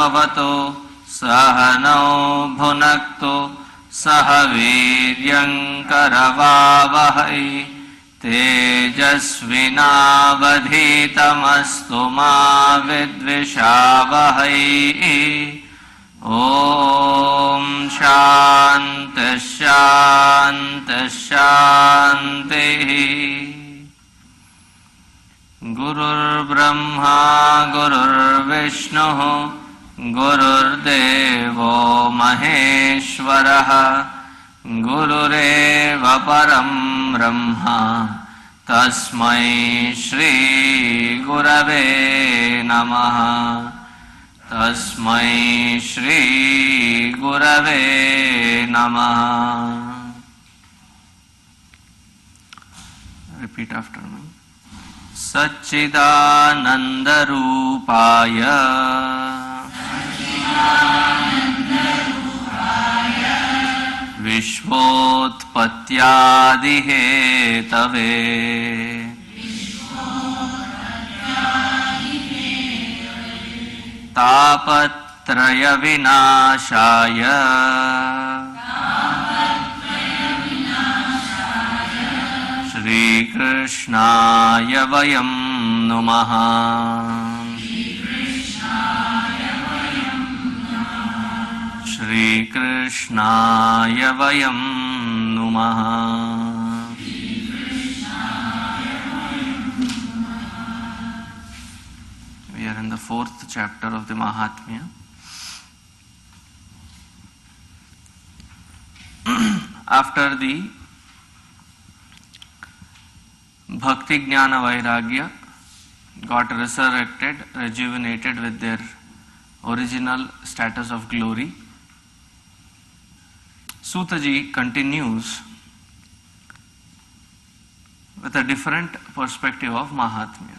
भवतु सहनौ भुनक्तु सह वीर्यङ्करवावहै तेजस्विनावधीतमस्तु मा विद्विषावहै। ॐ शान्ति शान्ति शान्तिः। गुरुर्ब्रह्मा गुरुर्विष्णुः गुरुर्देवो महेश्वरः गुरुरेव परं ब्रह्म तस्मै श्री गुरवे नमः। तस्मै श्री गुरवे नमः। Repeat after me. सच्चिदानन्दरूपाय विश्वोत्पत्त्यादिहेतवे तापत्रयविनाशाय श्रीकृष्णाय वयं नुमः। श्रीकृष्णाय वयं नुमः। We are in the 4th chapter of the Mahatmya. After the Bhakti Jnana Vairagya got resurrected, rejuvenated with their original status of glory, Sutaji continues with a different perspective of Mahatmya.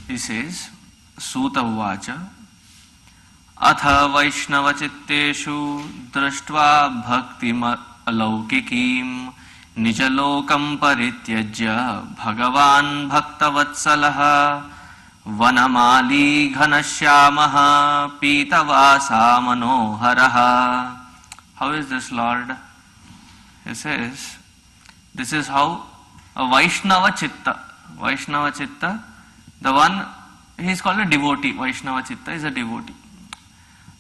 He says, Suta Uvacha Atha Vaishnava Chitteshu Drashtva Bhaktim Alaukikim Nijalokam Parityajya Bhagavan Bhaktavatsalaha Vanamali Ghanashyamaha Pitavasa Manoharaha. How is this, Lord? He says, this is how a Vaishnava Chitta, the one, he is called a devotee. Vaishnava Chitta is a devotee.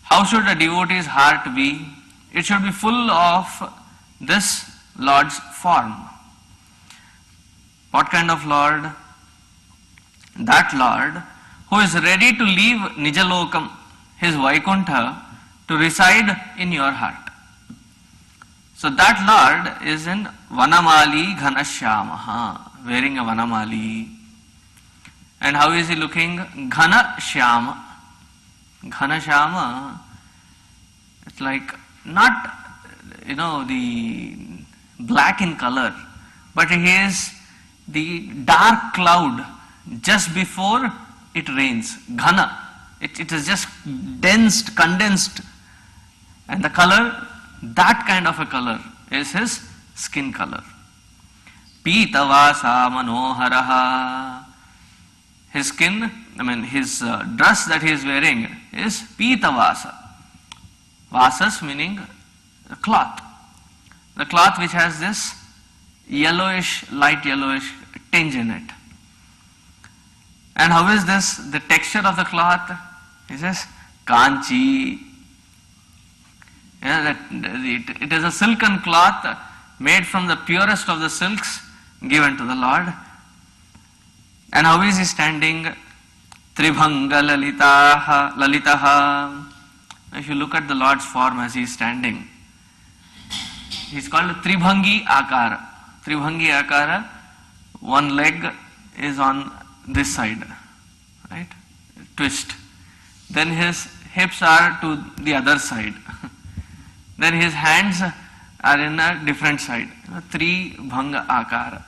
How should a devotee's heart be? It should be full of this Lord's form. What kind of Lord? That Lord who is ready to leave Nijalokam, his Vaikuntha, to reside in your heart. So that Lord is in Vanamali Ghanashyamaha, wearing a Vanamali. And how is he looking? Ghanashyama. Ghanashyama, it's like not, the black in color, but he is the dark cloud just before it rains. Ghana. It is just condensed. And the color, that kind of a color is his skin color. Pitavasa manoharaha. His skin, his dress that he is wearing is pitavasa. Vasas meaning cloth. The cloth which has this yellowish, light yellowish tinge in it. And how is this? The texture of the cloth? He says, kanchi. It is a silken cloth made from the purest of the silks given to the Lord. And how is he standing? Tribhanga lalitaha. If you look at the Lord's form as he is standing, he is called Tribhangi Akara. Tribhangi Akara, one leg is on this side, right? Twist. Then his hips are to the other side. Then his hands are in a different side. Tribhanga Akara.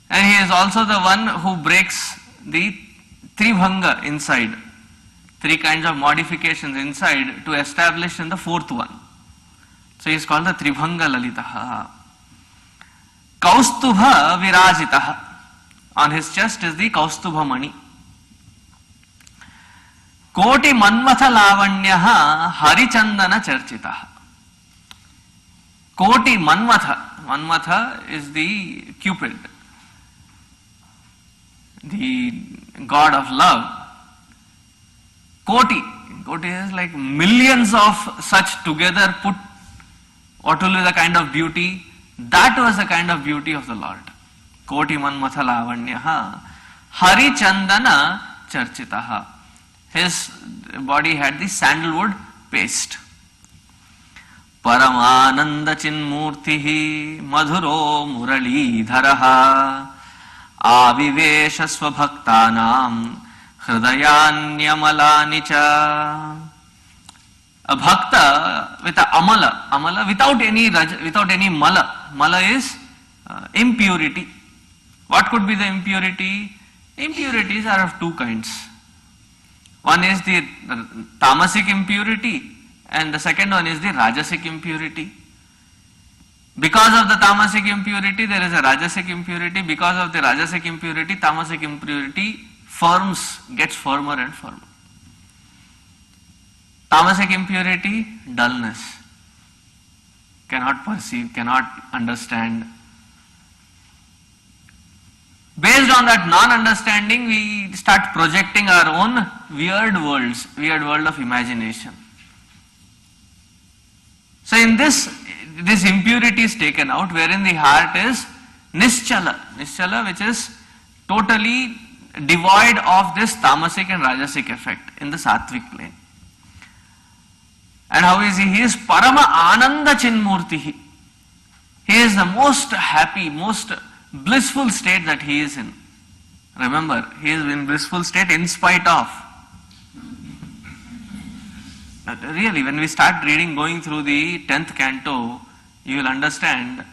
And he is also the one who breaks the Tribhanga inside. 3 kinds of modifications inside to establish in the 4th one. So he is called the Tribhanga Lalitaha. Kaustubha Virajitaha. On his chest is the Kaustubha Mani. Koti Manmatha Lavanyah Harichandana Charchitah. Koti Manmatha. Manmatha is the Cupid, the god of love. Koti is like millions of such together put. What will be the kind of beauty? That was the kind of beauty of the Lord. Koti Manmatha Lavanyaha Harichandana Charchitaha. His body had the sandalwood paste. Paramananda Chinmurtihi Madhuro Muralidharaha Avivesha Swabhaktanam Hridayanyamalanica. A bhakta with a amala without any mala. Mala is impurity. What could be the impurity? Impurities are of two kinds. One is the tamasic impurity and the second one is the rajasic impurity. Because of the tamasic impurity there is a rajasic impurity. Because of the rajasic impurity, tamasic impurity gets firmer and firmer. Tamasic impurity, dullness. Cannot perceive, cannot understand. Based on that non-understanding, we start projecting our own weird world of imagination. So in this impurity is taken out, wherein the heart is nischala, which is totally devoid of this tamasic and rajasic effect in the sattvic plane. And how is he? He is Parama Ananda Chinmurtihi. He is the most happy, most blissful state that he is in. Remember, he is in blissful state in spite of. Really, when we start reading, going through the 10th canto, you will understand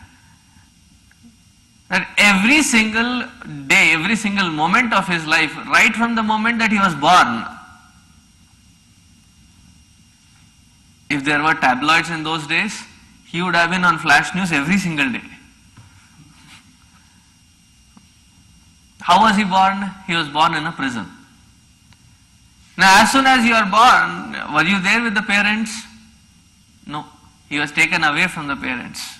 that every single day, every single moment of his life, right from the moment that he was born, if there were tabloids in those days, he would have been on flash news every single day. How was he born? He was born in a prison. Now, as soon as you are born, were you there with the parents? No. He was taken away from the parents.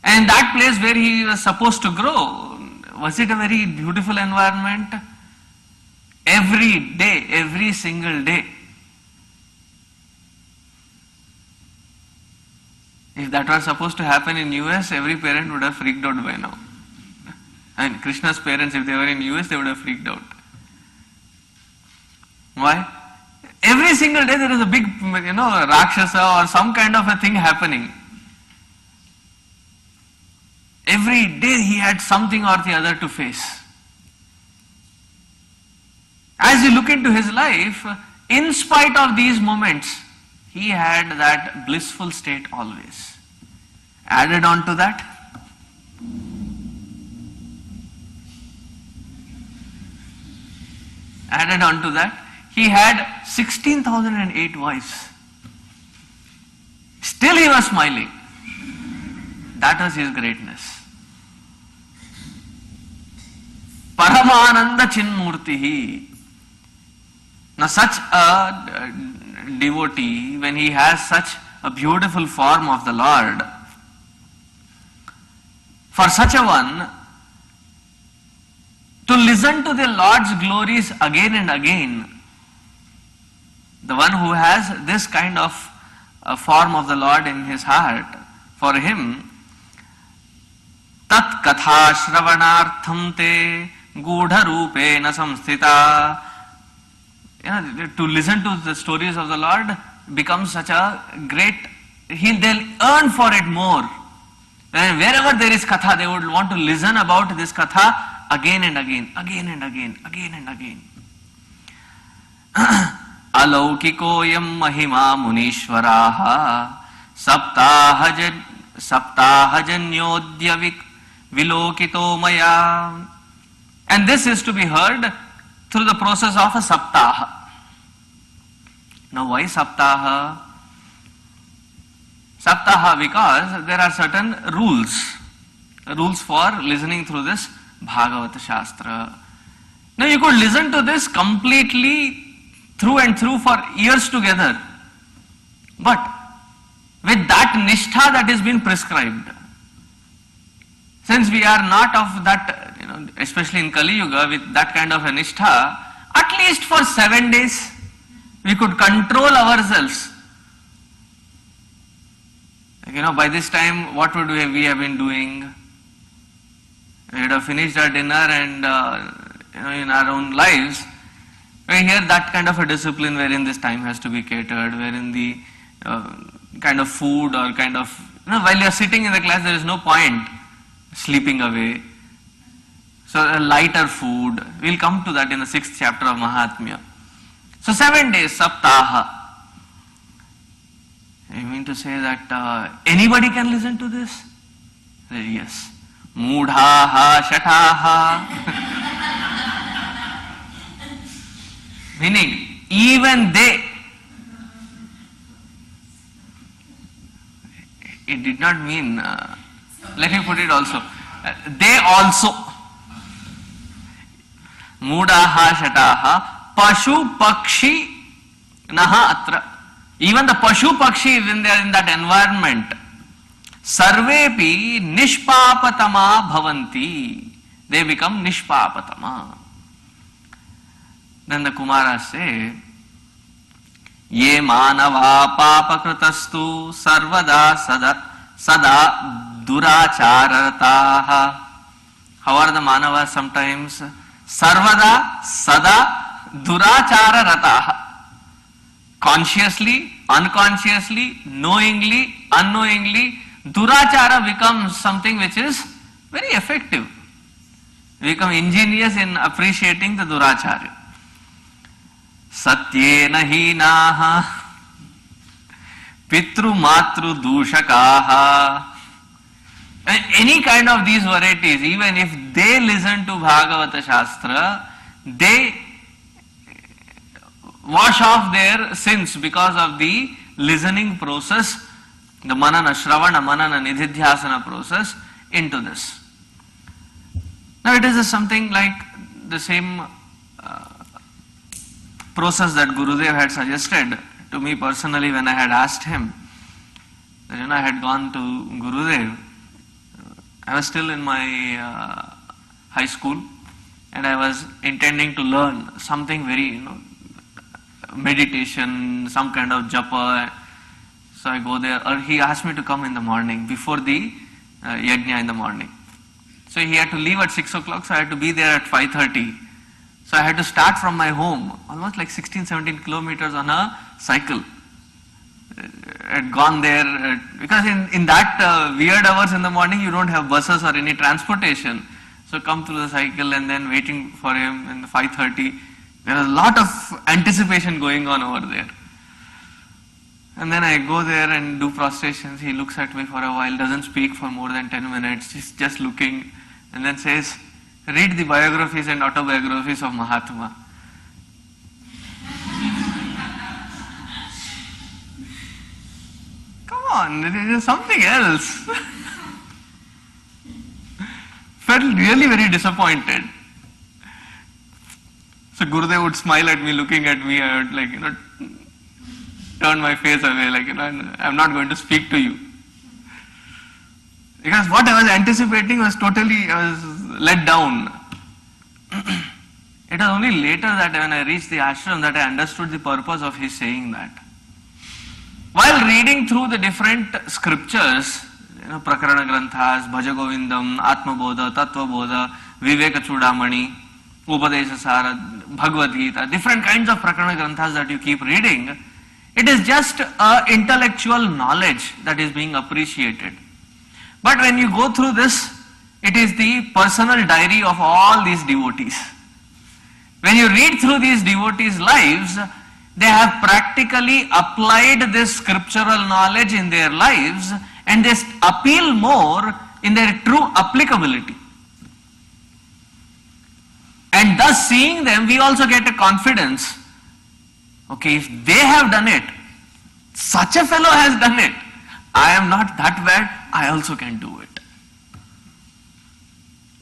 And that place where he was supposed to grow, was it a very beautiful environment? Every day, every single day. If that was supposed to happen in US, every parent would have freaked out by now. And Krishna's parents, if they were in US, they would have freaked out. Why? Every single day there is a big, Rakshasa or some kind of a thing happening. Every day he had something or the other to face. As you look into his life, in spite of these moments, he had that blissful state always. Added on to that, he had 16,008 wives. Still he was smiling. That was his greatness. Paramananda Chinmurtihi. Now such a devotee, when he has such a beautiful form of the Lord, for such a one, to listen to the Lord's glories again and again, the one who has this kind of form of the Lord in his heart, for him, tat katha shravanartham te gudha rupena samsthita. To listen to the stories of the Lord becomes such a great, they'll earn for it more. And wherever there is katha, they would want to listen about this katha again and again, again and again, again and again. Alaukikoyam mahima munishvaraha saptahajanyodya vilokito maya. And this is to be heard through the process of a saptaha. Now why saptaha? Saptaha because there are certain rules for listening through this Bhagavata Shastra. Now you could listen to this completely through and through for years together. But with that nishtha that is been prescribed, since we are not of that, especially in Kali Yuga, with that kind of a nishtha, at least for 7 days, we could control ourselves. By this time, what would we have been doing? We would have finished our dinner and, in our own lives, we hear that kind of a discipline wherein this time has to be catered, wherein the kind of food or kind of, while you are sitting in the class, there is no point sleeping away. So a lighter food, we'll come to that in the 6th chapter of Mahatmya. So 7 days, Saptaha. You mean to say that anybody can listen to this? Yes. Mudhaha, Shataha. Meaning, even they. It did not mean, let me put it also. They also. Mudaha, Shataha, Pashu, Pakshi, Naha, Atra. Even the Pashu, Pakshi, when they are in that environment, Sarvepi Nishpapatama Bhavanti. They become Nishpapatama. Then the Kumaras say, Ye manava papakritastu sarvada sada duracharataha. How are the manavas sometimes? Sarvada sada duracharataha. Consciously, unconsciously, knowingly, unknowingly, durachara becomes something which is very effective. We become ingenious in appreciating the durachara. Satyena hinaha pitru matru dushakaha. Any kind of these varieties, even if they listen to Bhagavata Shastra, they wash off their sins because of the listening process, the manana, shravana, manana, nididhyasana process into this. Now it is something like the same process that Gurudev had suggested to me personally when I had asked him. That, I had gone to Gurudev. I was still in my high school and I was intending to learn something very, meditation, some kind of japa. So I go there, or he asked me to come in the morning before the yajna in the morning. So he had to leave at 6 o'clock, so I had to be there at 5:30. So I had to start from my home, almost like 16-17 kilometers on a cycle. I had gone there, because in that weird hours in the morning, you don't have buses or any transportation. So come through the cycle and then waiting for him in the 5:30. There was a lot of anticipation going on over there. And then I go there and do prostrations. He looks at me for a while, doesn't speak for more than 10 minutes, just looking, and then says, read the biographies and autobiographies of Mahatma. Come on, it is something else. Felt really very disappointed. So Gurudev would smile at me, looking at me. I would turn my face away, I'm not going to speak to you. Because what I was anticipating was totally, I was let down. It was only later that when I reached the ashram that I understood the purpose of his saying that. While reading through the different scriptures, Prakarana Granthas, Bhaja Govindam, Atma Bodha, Tattva Bodha, Viveka Chudamani, Upadesha Sara, Bhagavad Gita, different kinds of Prakarana Granthas that you keep reading, it is just intellectual knowledge that is being appreciated. But when you go through this, it is the personal diary of all these devotees. When you read through these devotees' lives, they have practically applied this scriptural knowledge in their lives and they appeal more in their true applicability. And thus seeing them, we also get a confidence. Okay, if they have done it, such a fellow has done it, I am not that bad, I also can do it.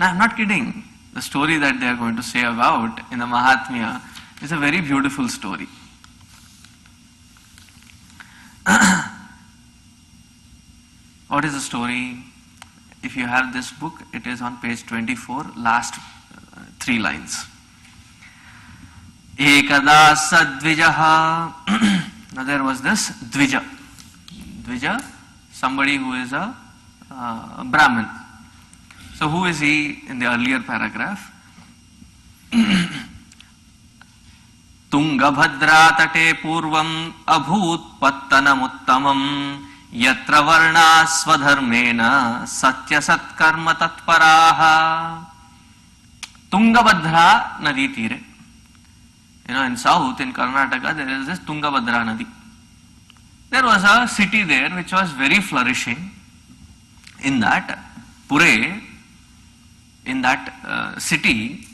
Now I am not kidding. The story that they are going to say about in the Mahatmya is a very beautiful story. What is the story? If you have this book, it is on page 24, last 3 lines. Ekada sadvijaha. Now there was this Dvija. Dvija, somebody who is a Brahmin. So who is he in the earlier paragraph? Tungabhadra tate purvam abhut pattanamuttamam yatra varna swadharmena satya satkarma tatparaha. Tungabhadra nadi tire. In south, in Karnataka, there is this Tungabhadra Nadi. There was a city there which was very flourishing. In that Pure, in that city,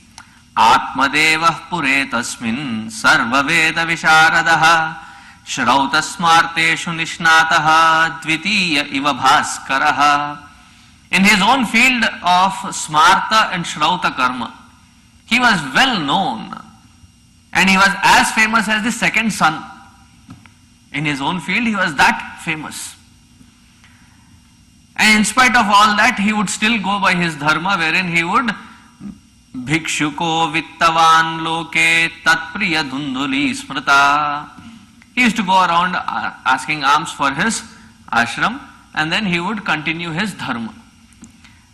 Atmadevah Pure tasmin sarva veda visharadaha shrauta smarteshu nishnataha dvitiya iva bhaskaraha. In his own field of smarta and shrauta karma, he was well known. And he was as famous as the second son. In his own field, he was that famous. And in spite of all that, he would still go by his dharma, wherein he would bhikshuko vittavan loke tatpriya dhunduli smrita. He used to go around asking alms for his ashram, and then he would continue his dharma.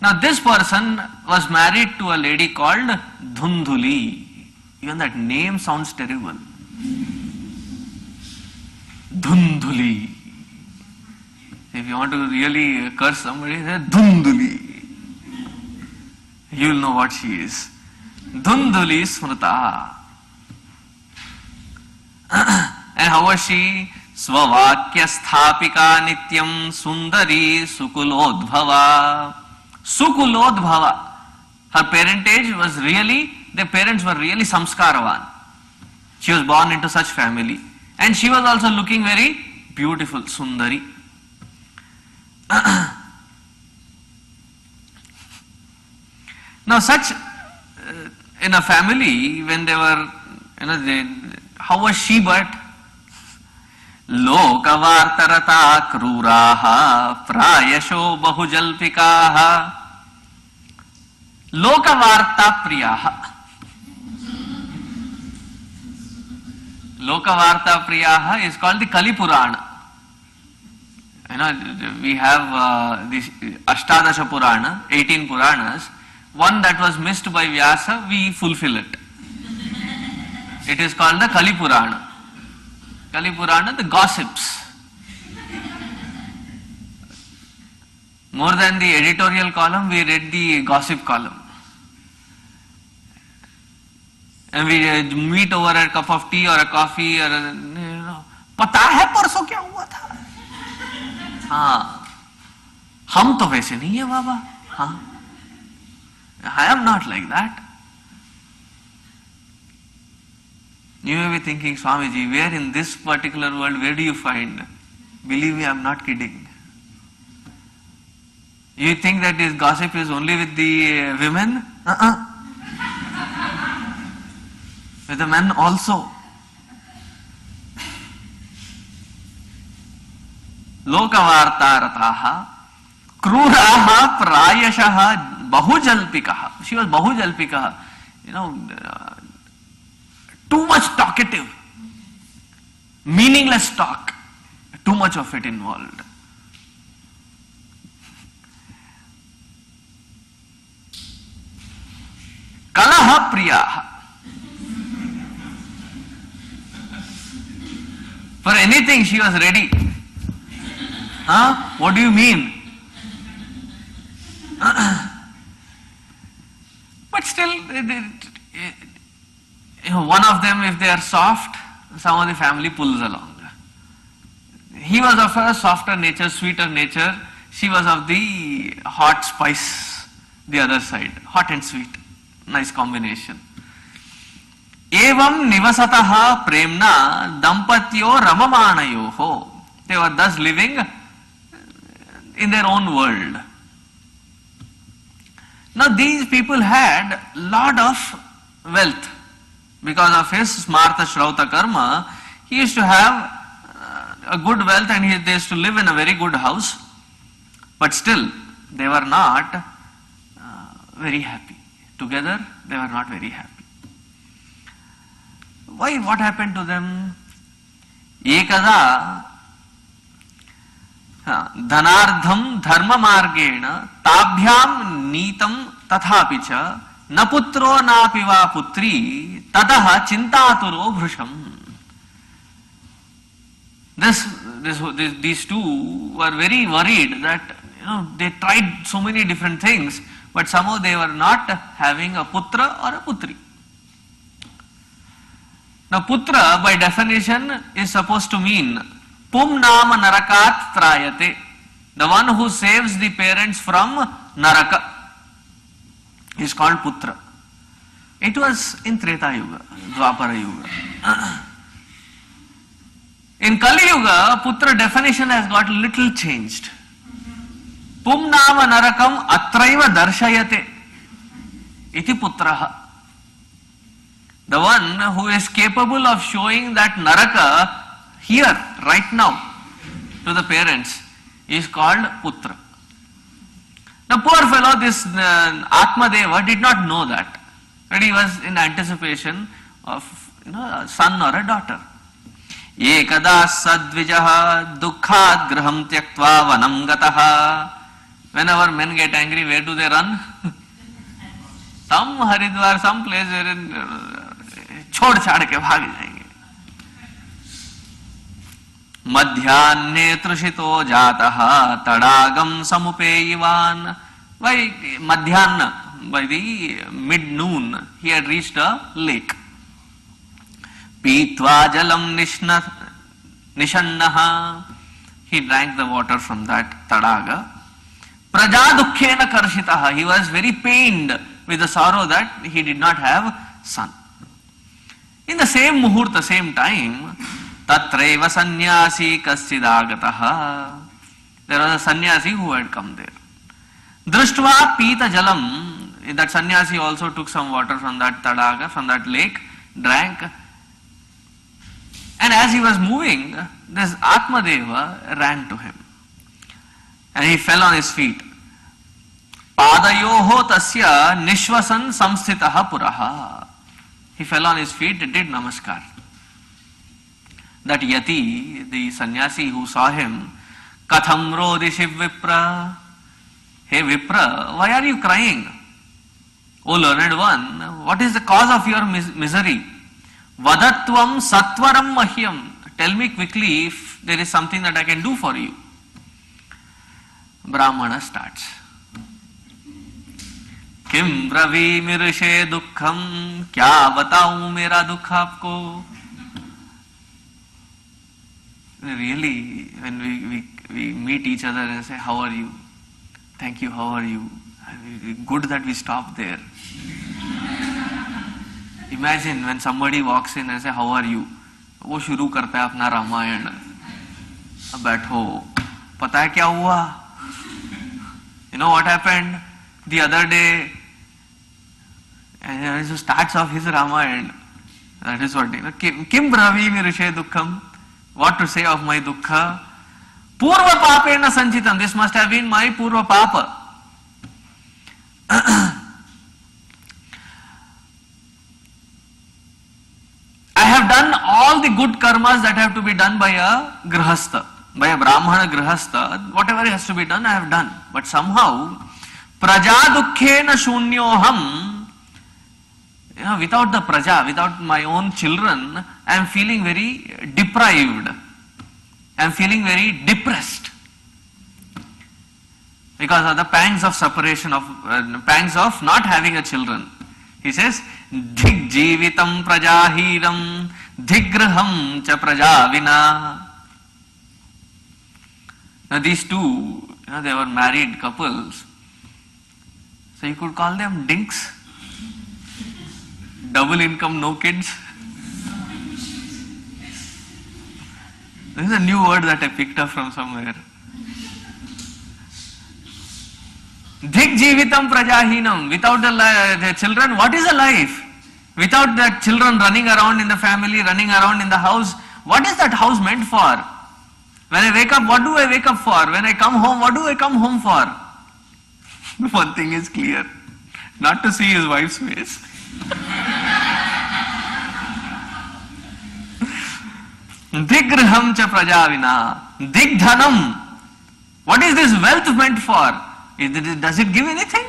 Now this person was married to a lady called Dhunduli. Even that name sounds terrible. Dhunduli. If you want to really curse somebody, say Dhunduli. You will know what she is. Dhunduli Smrita. And how was she? Svavakya sthapika nityam sundari sukulodbhava. Sukulodbhava. Her parentage was really, their parents were really samskaravan. She was born into such family. And she was also looking very beautiful, sundari. Now such, in a family, when they were, how was she but? Lokavartarata kruraha prayasho bahujalpikaha Lokavarta priyaha. Lokavarta priyaha is called the Kali Purana. We have this Ashtadasha Purana, 18 Puranas. One that was missed by Vyasa, we fulfill it. It is called the Kali Purana. Kali Purana, the gossips. More than the editorial column, we read the gossip column. And we meet over a cup of tea or a coffee or पता है परसों क्या हुआ था? हाँ, हम तो वैसे नहीं है बाबा. हाँ, I am not like that. You may be thinking, Swamiji, where in this particular world, where do you find? Believe me, I am not kidding. You think that this gossip is only with the women? With the men also. Lokavartarataha kruraha prayashaha bahujalpikaha. She was bahujalpikaha. Too much talkative. Meaningless talk. Too much of it involved. Kalaha priyaha. For anything she was ready. Huh? What do you mean? But still, one of them, if they are soft, some of the family pulls along. He was of a softer nature, sweeter nature. She was of the hot spice, the other side. Hot and sweet. Nice combination. Evam nivasataha premna dampatyo ramamanayoho. They were thus living in their own world. Now these people had lot of wealth. Because of his smarta shrauta karma, he used to have a good wealth and they used to live in a very good house. But still, they were not very happy. Together, they were not very happy. Why? What happened to them? Ekada dhanardham dharma margena tabhyam neetam tathapi cha na putro na piva putri tadaha chintaturo bhrusham. These two were very worried that they tried so many different things, but somehow they were not having a putra or a putri. Now putra by definition is supposed to mean pum nama narakat trayate, the one who saves the parents from naraka is called putra. It was in Treta Yuga, Dwapara Yuga. In Kali Yuga, putra definition has got little changed. Pum nama narakam atraiva darshayate iti putraha. The one who is capable of showing that naraka here, right now, to the parents is called putra. Now poor fellow, this Atmadeva did not know that. But he was in anticipation of a son or a daughter. Ekada sadvijaha dukkhat graham tyaktva vanam gataha. Whenever men get angry, where do they run? Some Haridwar, some place wherein chhod chhad ke bhag jayenge. Madhyane trushito jataha tadagam samupeyivan. By madhyana, by the mid-noon, he had reached a lake. Pitva jalam nishannaha. He drank the water from that tadaga. Praja dukkhena karshitaha. He was very pained with the sorrow that he did not have son. In the same muhurta, same time, tatraiva sannyasi kaschidagataha. There was a sannyasi who had come there. Drishtva pita jalam. That sannyasi also took some water from that tadaga, from that lake, drank. And as he was moving, this Atmadeva ran to him. And he fell on his feet. Padayoho tasya nishvasan samsthitaha puraha. He fell on his feet and did namaskar. That yati, the sannyasi who saw him, katham rodishiv vipra. Hey Vipra, why are you crying? O learned one, what is the cause of your misery? Vadatvam satvaram mahyam. Tell me quickly if there is something that I can do for you. Brahmana starts. Kim bravi mirshe dukkham, kya bataun mera dukh aapko? Really, when we meet each other and say, how are you? Thank you, how are you? Good that we stopped there. Imagine when somebody walks in and say, how are you? वो शुरू करता है अपना रामायण. अब बैठो, पता है क्या हुआ? You know what happened the other day? And he starts off his Ramayana. That is what, Kim bravimi rishe dukkham. What to say of my dukkha? Purva papena sanchitam. This must have been my purva papa. I have done all the good karmas that have to be done by a grihastha, by a brahmana grihastha. Whatever has to be done, I have done. But somehow, praja dukkhena shunyoham. Without the praja, without my own children, I am feeling very deprived. I am feeling very depressed. Because of the pangs of separation, pangs of not having a children. He says, dhig jivitam prajahiram, dhigraham cha prajavina. Now these two, they were married couples. So you could call them dinks. Double income, no kids. This is a new word that I picked up from somewhere. Dhik jivitam prajahinam. Without the children, what is a life? Without the children running around in the family, running around in the house, what is that house meant for? When I wake up, what do I wake up for? When I come home, what do I come home for? One thing is clear, not to see his wife's face. Digraham cha prajavina, digdhanam. What is this wealth meant for? Does it give anything?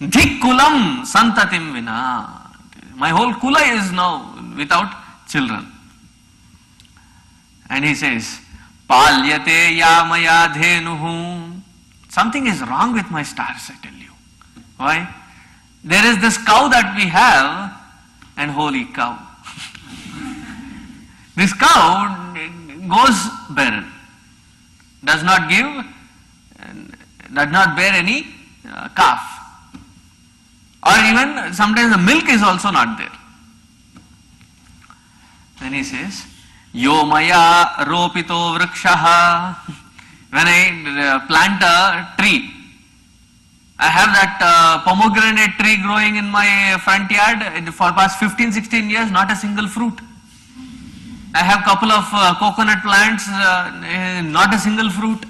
Dikkulam santatim vina. My whole kula is now without children. And he says, Palyate yamaya dhenuhu. Something is wrong with my stars, I tell you. Why? There is this cow that we have, and holy cow. This cow goes barren, does not give, does not bear any calf. Or even sometimes the milk is also not there. Then he says, Yo maya ropito vrikshaha. When I plant a tree, I have that pomegranate tree growing in my front yard for past 15-16 years, not a single fruit. I have couple of coconut plants, not a single fruit.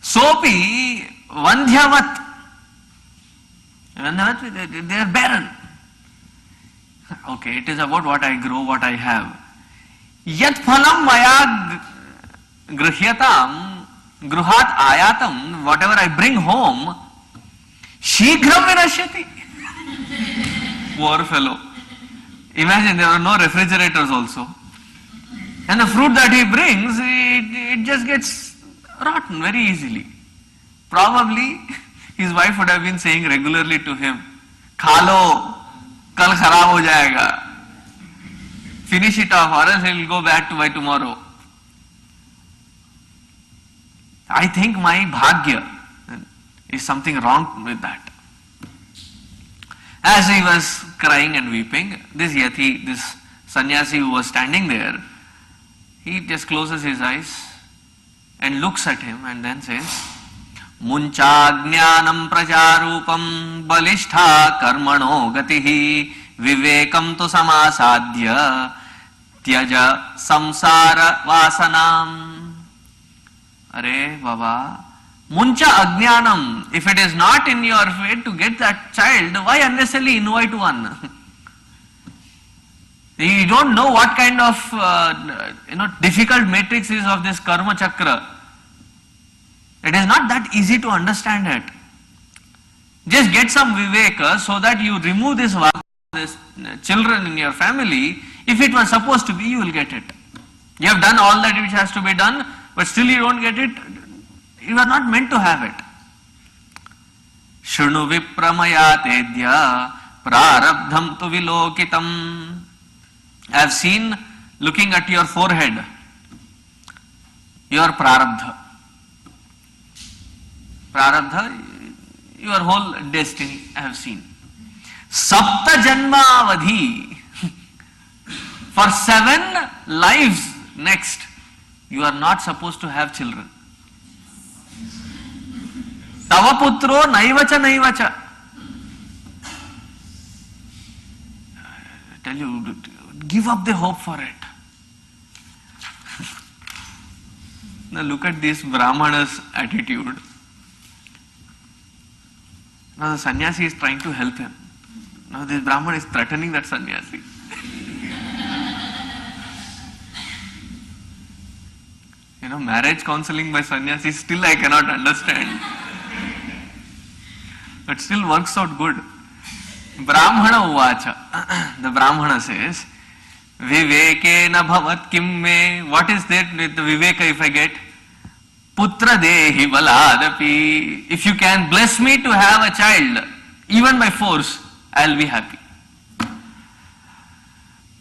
Sopi vandhyavat. They are barren. Okay, it is about what I grow, what I have. Yat phalam maya grihyatam gruhat ayatam, whatever I bring home, shighram vinashyati. Poor fellow. Imagine there are no refrigerators also. And the fruit that he brings, it just gets rotten very easily. Probably his wife would have been saying regularly to him, Khalo, kal kharab ho jayega. Finish it off, or else he will go back by tomorrow. I think my bhagya is something wrong with that. As he was crying and weeping, this yati, this sannyasi who was standing there, he just closes his eyes and looks at him and then says, Muncha jnanam prajarupam balishta karmano gatihi vivekam tu samasadhya tyaja samsara vasanam. Are Baba, muncha ajnanam. If it is not in your fate to get that child, why unnecessarily invite one? You don't know what kind of difficult matrix is of this karma chakra. It is not that easy to understand it. Just get some viveka so that you remove this children in your family. If it was supposed to be, you will get it. You have done all that which has to be done, but still you don't get it. You are not meant to have it. Shrunu vipramaya tedya prarabdham tu vilokitam. I have seen, looking at your forehead, your prarabdha. Prarabdha, your whole destiny, I have seen. Sapta janma avadhi. For 7 lives next, you are not supposed to have children. Tava putro naivacha naivacha. I tell you, give up the hope for it. Now look at this Brahmana's attitude. Now the sannyasi is trying to help him. Now this Brahman is threatening that sannyasi. Marriage counseling by sannyasi still I cannot understand. But still works out good. Brahmana uvacha. The Brahmana says, Vivekena bhavat kim me. What is that with the Viveka if I get? Putra dehi baladapi. If you can bless me to have a child, even by force, I will be happy.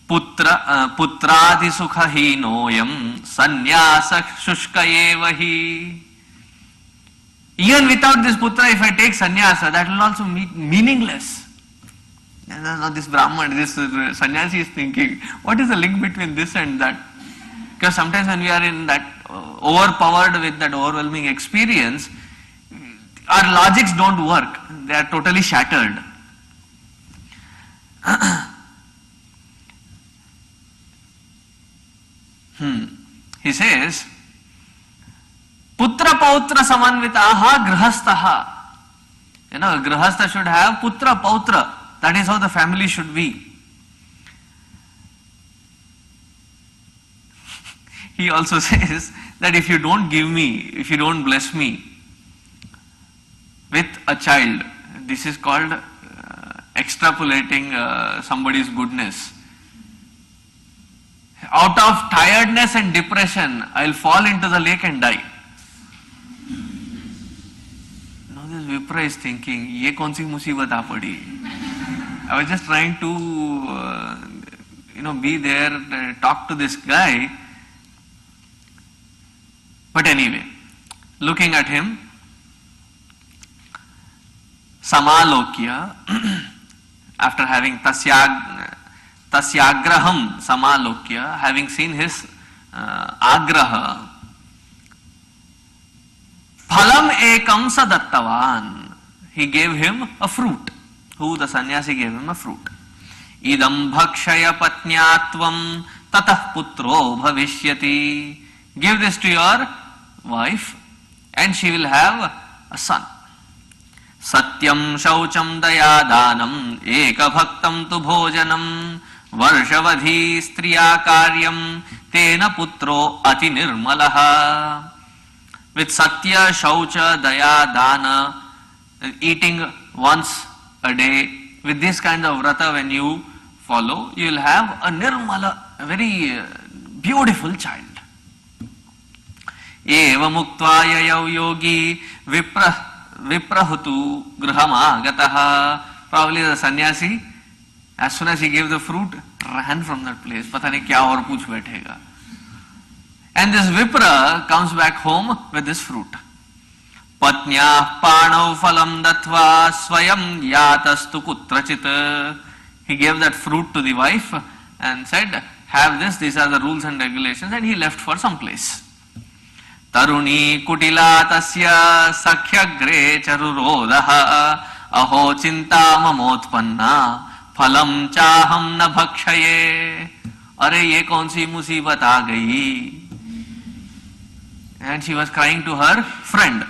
Putradi sukhahi noyam sannyasa shushka evahi. Even without this putra, if I take sannyasa, that will also be meaningless. Now this Brahman, this sannyasi is thinking, what is the link between this and that? Because sometimes when we are in that overpowered with that overwhelming experience, our logics don't work. They are totally shattered. He says, Putra Pautra Samanvitaha Grhastaha. You know, Grhastha should have Putra Pautra. That is how the family should be. He also says that if you don't give me, if you don't bless me with a child, this is called extrapolating somebody's goodness. Out of tiredness and depression, I'll fall into the lake and die. Now this Vipra is thinking, ye kaun si musibat aa padi? I was just trying to, be there, talk to this guy. But anyway, looking at him, Samalokya, after having Tasyagraham Samalokya, having seen his Agraha, Phalam ekam sadattavan, he gave him a fruit. Who? The sannyasi gave him a fruit. Idam bhakshaya patnyatvam tatah putro bhavishyati. Give this to your wife and she will have a son. Satyam shaucham dayadanam eka bhaktam tu bhojanam varshavadhi striya karyam tena putro ati nirmalaha. With satya, shaucha, daya, dana, eating once a day, with this kind of vrata when you follow, you will have a nirmala, a very beautiful child. Eva muktva yayau yogi viprahutu grihamagataha. Probably the sannyasi, as soon as he gave the fruit, ran from that place. Pata nahi kya aur puch baithega. And this Vipra comes back home with this fruit. Patnya panau phalam datva swayam yatastu kutrachit. He gave that fruit to the wife and said, have this, these are the rules and regulations, and he left for some place. Taruni kutila tasya sakhyagre charurodaha aho chinta mamotpanna phalam chaham na bhakshaye. Are ye kaun si musibat aa gayi? And she was crying to her friend.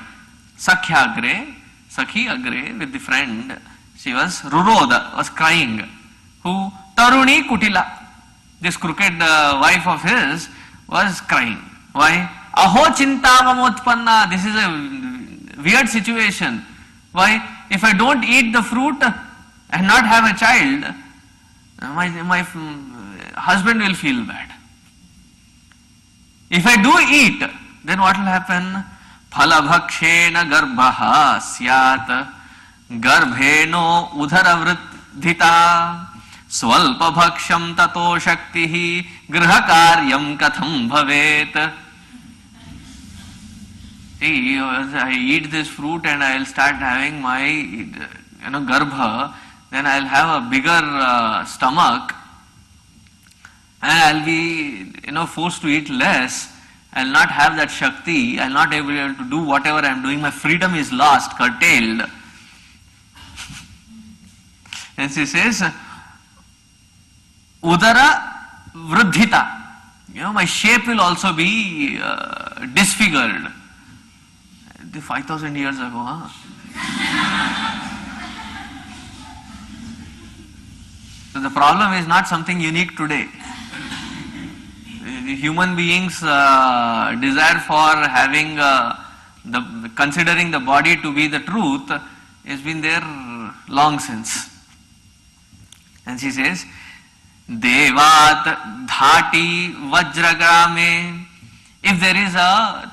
Sakhyagre, Sakhi Agre, with the friend, she was Ruroda, was crying. Who? Taruni Kutila. This crooked wife of his was crying. Why? Aho chinta mamotpanna. This is a weird situation. Why? If I don't eat the fruit and not have a child, my husband will feel bad. If I do eat, then what will happen? Phalabhakshena garbha syat garbheno udharavriddhita swalpa bhaksham tato shaktihi grihakaryam katham bhavet. See, I eat this fruit and I will start having my garbha, then I will have a bigger stomach and I will be forced to eat less. I will not have that Shakti, I will not be able to do whatever I am doing, my freedom is lost, curtailed. And she says, Udara Vruddhita. My shape will also be disfigured. 5,000 years ago, huh? So the problem is not something unique today. The human beings' desire for having considering the body to be the truth has been there long since. And she says, Devat dhati vajragrame. If there is a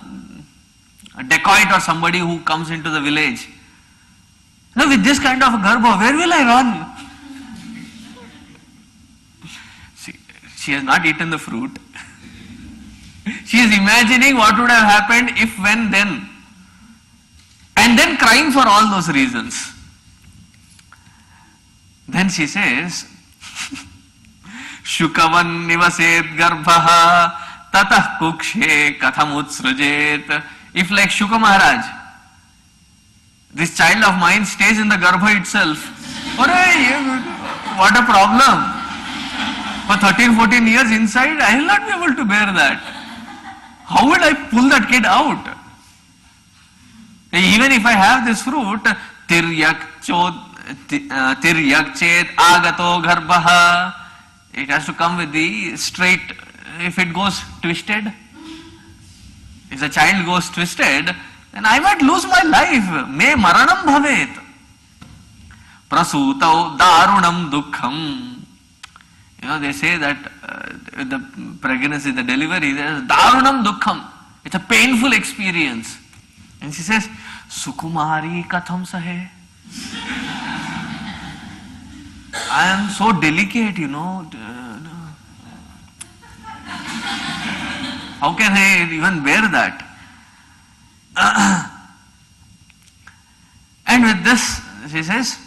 dacoit or somebody who comes into the village, with this kind of a garbha, where will I run? She has not eaten the fruit. She is imagining what would have happened if, when, then. And then crying for all those reasons. Then she says, Shukavan nivaset garbha tatah kukshe katham utsrajet. If like Shuka Maharaj, this child of mine stays in the garbha itself, what a problem. For 13-14 years inside, I will not be able to bear that. How would I pull that kid out? Even if I have this fruit, tiryak ched agato garbha, it has to come with the straight. If it goes twisted, if the child goes twisted, then I might lose my life. Me maranam bhavet. Prasutau darunam dukkham. They say that the pregnancy, the delivery, there is darunam dukkham. It's a painful experience. And she says, Sukumari katham sahe. I am so delicate, How can I even bear that? And with this, she says,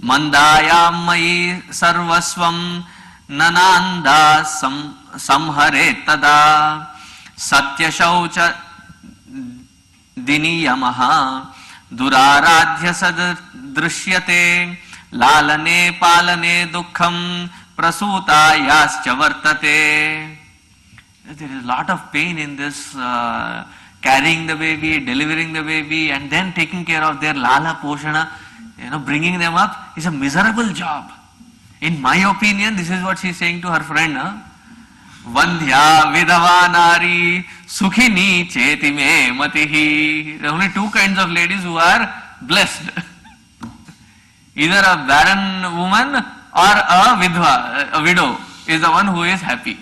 Mandayam mayi sarvasvam nananda samhare tada satya shaucha diniyamaha duraradhya sadrishyate lalane palane dukkham prasuta yascha vartate. There is a lot of pain in this carrying the baby, delivering the baby, and then taking care of their lala poshana, bringing them up is a miserable job. In my opinion, this is what she is saying to her friend. Vandhya vidava nari sukhini cheti me matihi. There are only two kinds of ladies who are blessed. Either a barren woman or a vidva, a widow, is the one who is happy.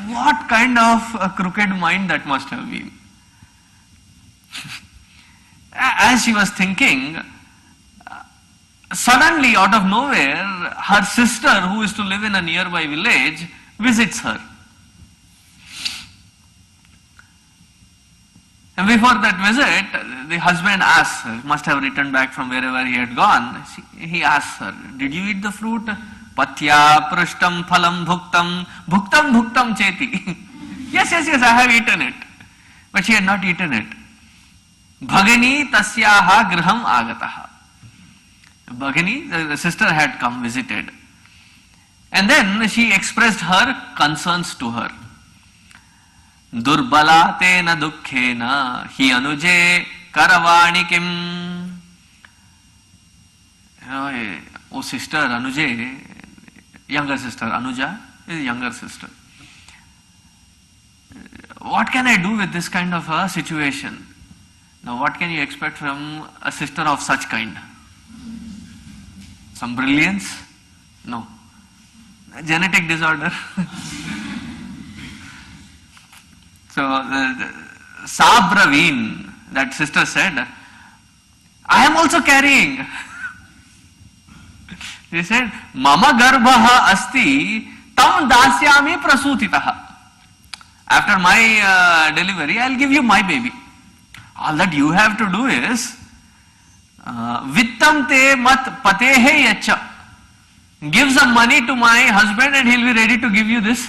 What kind of a crooked mind that must have been. As she was thinking, suddenly out of nowhere, her sister, who is to live in a nearby village, visits her. And before that visit, the husband asks her, must have returned back from wherever he had gone. He asks her, did you eat the fruit? Patya prashtam phalam bhuktam cheti. Yes, I have eaten it. But she had not eaten it. Bhagini tasyaha griham agataha. Bhagini, the sister, had come, visited. And then she expressed her concerns to her. Durbala tena dukkhena hi anuje karavani kim. Oh sister Anuje, younger sister, Anuja is younger sister. What can I do with this kind of a situation? Now what can you expect from a sister of such kind? Some brilliance? No. A genetic disorder? So Sabraveen, that sister said, I am also carrying. She said, Mama garbha asti tam dasyami prasutitaha. After my delivery, I'll give you my baby. All that you have to do is vittam te mat patehe yacha. Give some money to my husband and he'll be ready to give you this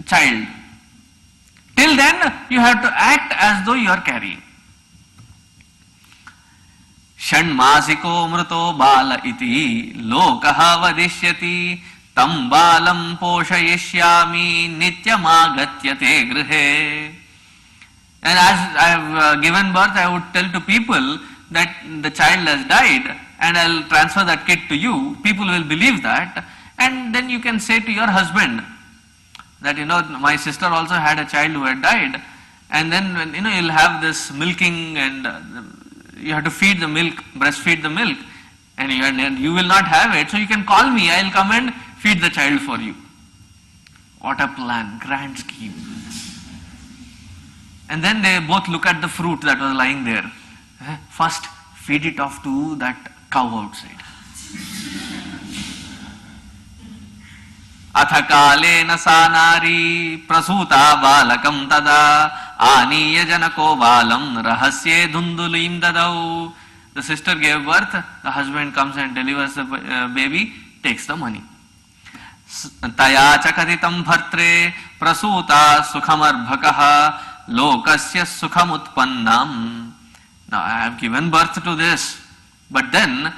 child. Till then, you have to act as though you are carrying. Shanmasiko mruto bala iti lokaha vadishyati tam balam poshayishyami nityamagatyate grihe. And as I have given birth, I would tell to people that the child has died and I'll transfer that kid to you. People will believe that, and then you can say to your husband that my sister also had a child who had died, and then when you'll have this milking and you have to feed the milk, breastfeed the milk, and you will not have it, so you can call me, I'll come and feed the child for you. What a plan, grand scheme. And then they both look at the fruit that was lying there. First, feed it off to that cow outside. Athakale sa nari prasuta balakam tada aniya janako balam rahasye dhundulim dadau. The sister gave birth, the husband comes and delivers the baby, takes the money. Taya chakatitam bhartre prasuta sukhamarbhakaha lokasya sukhamutpannam. Now I have given birth to this, but then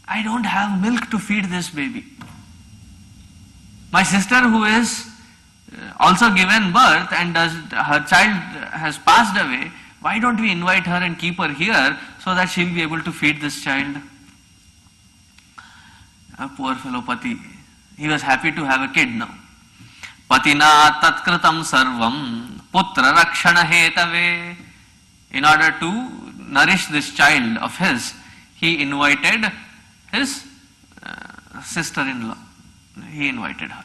I don't have milk to feed this baby. My sister, who is also given birth and her child has passed away, why don't we invite her and keep her here so that she'll be able to feed this child? A poor fellow Pati, he was happy to have a kid now. Patina tatkritam sarvam putra rakshana hetave. In order to nourish this child of his, he invited his sister-in-law. He invited her.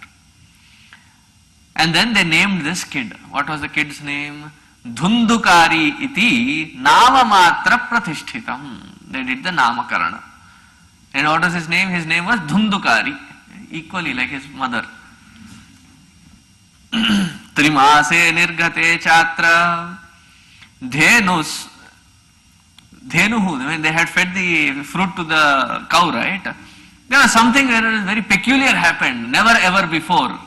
And then they named this kid. What was the kid's name? Dhundukari iti namamatra pratishthitam. They did the namakarana. And what was his name? His name was Dhundukari, equally like his mother. Trimase nirgate chatra dhenus. Dhenuhu, I mean, they had fed the fruit to the cow, right? There was something very peculiar happened, never ever before.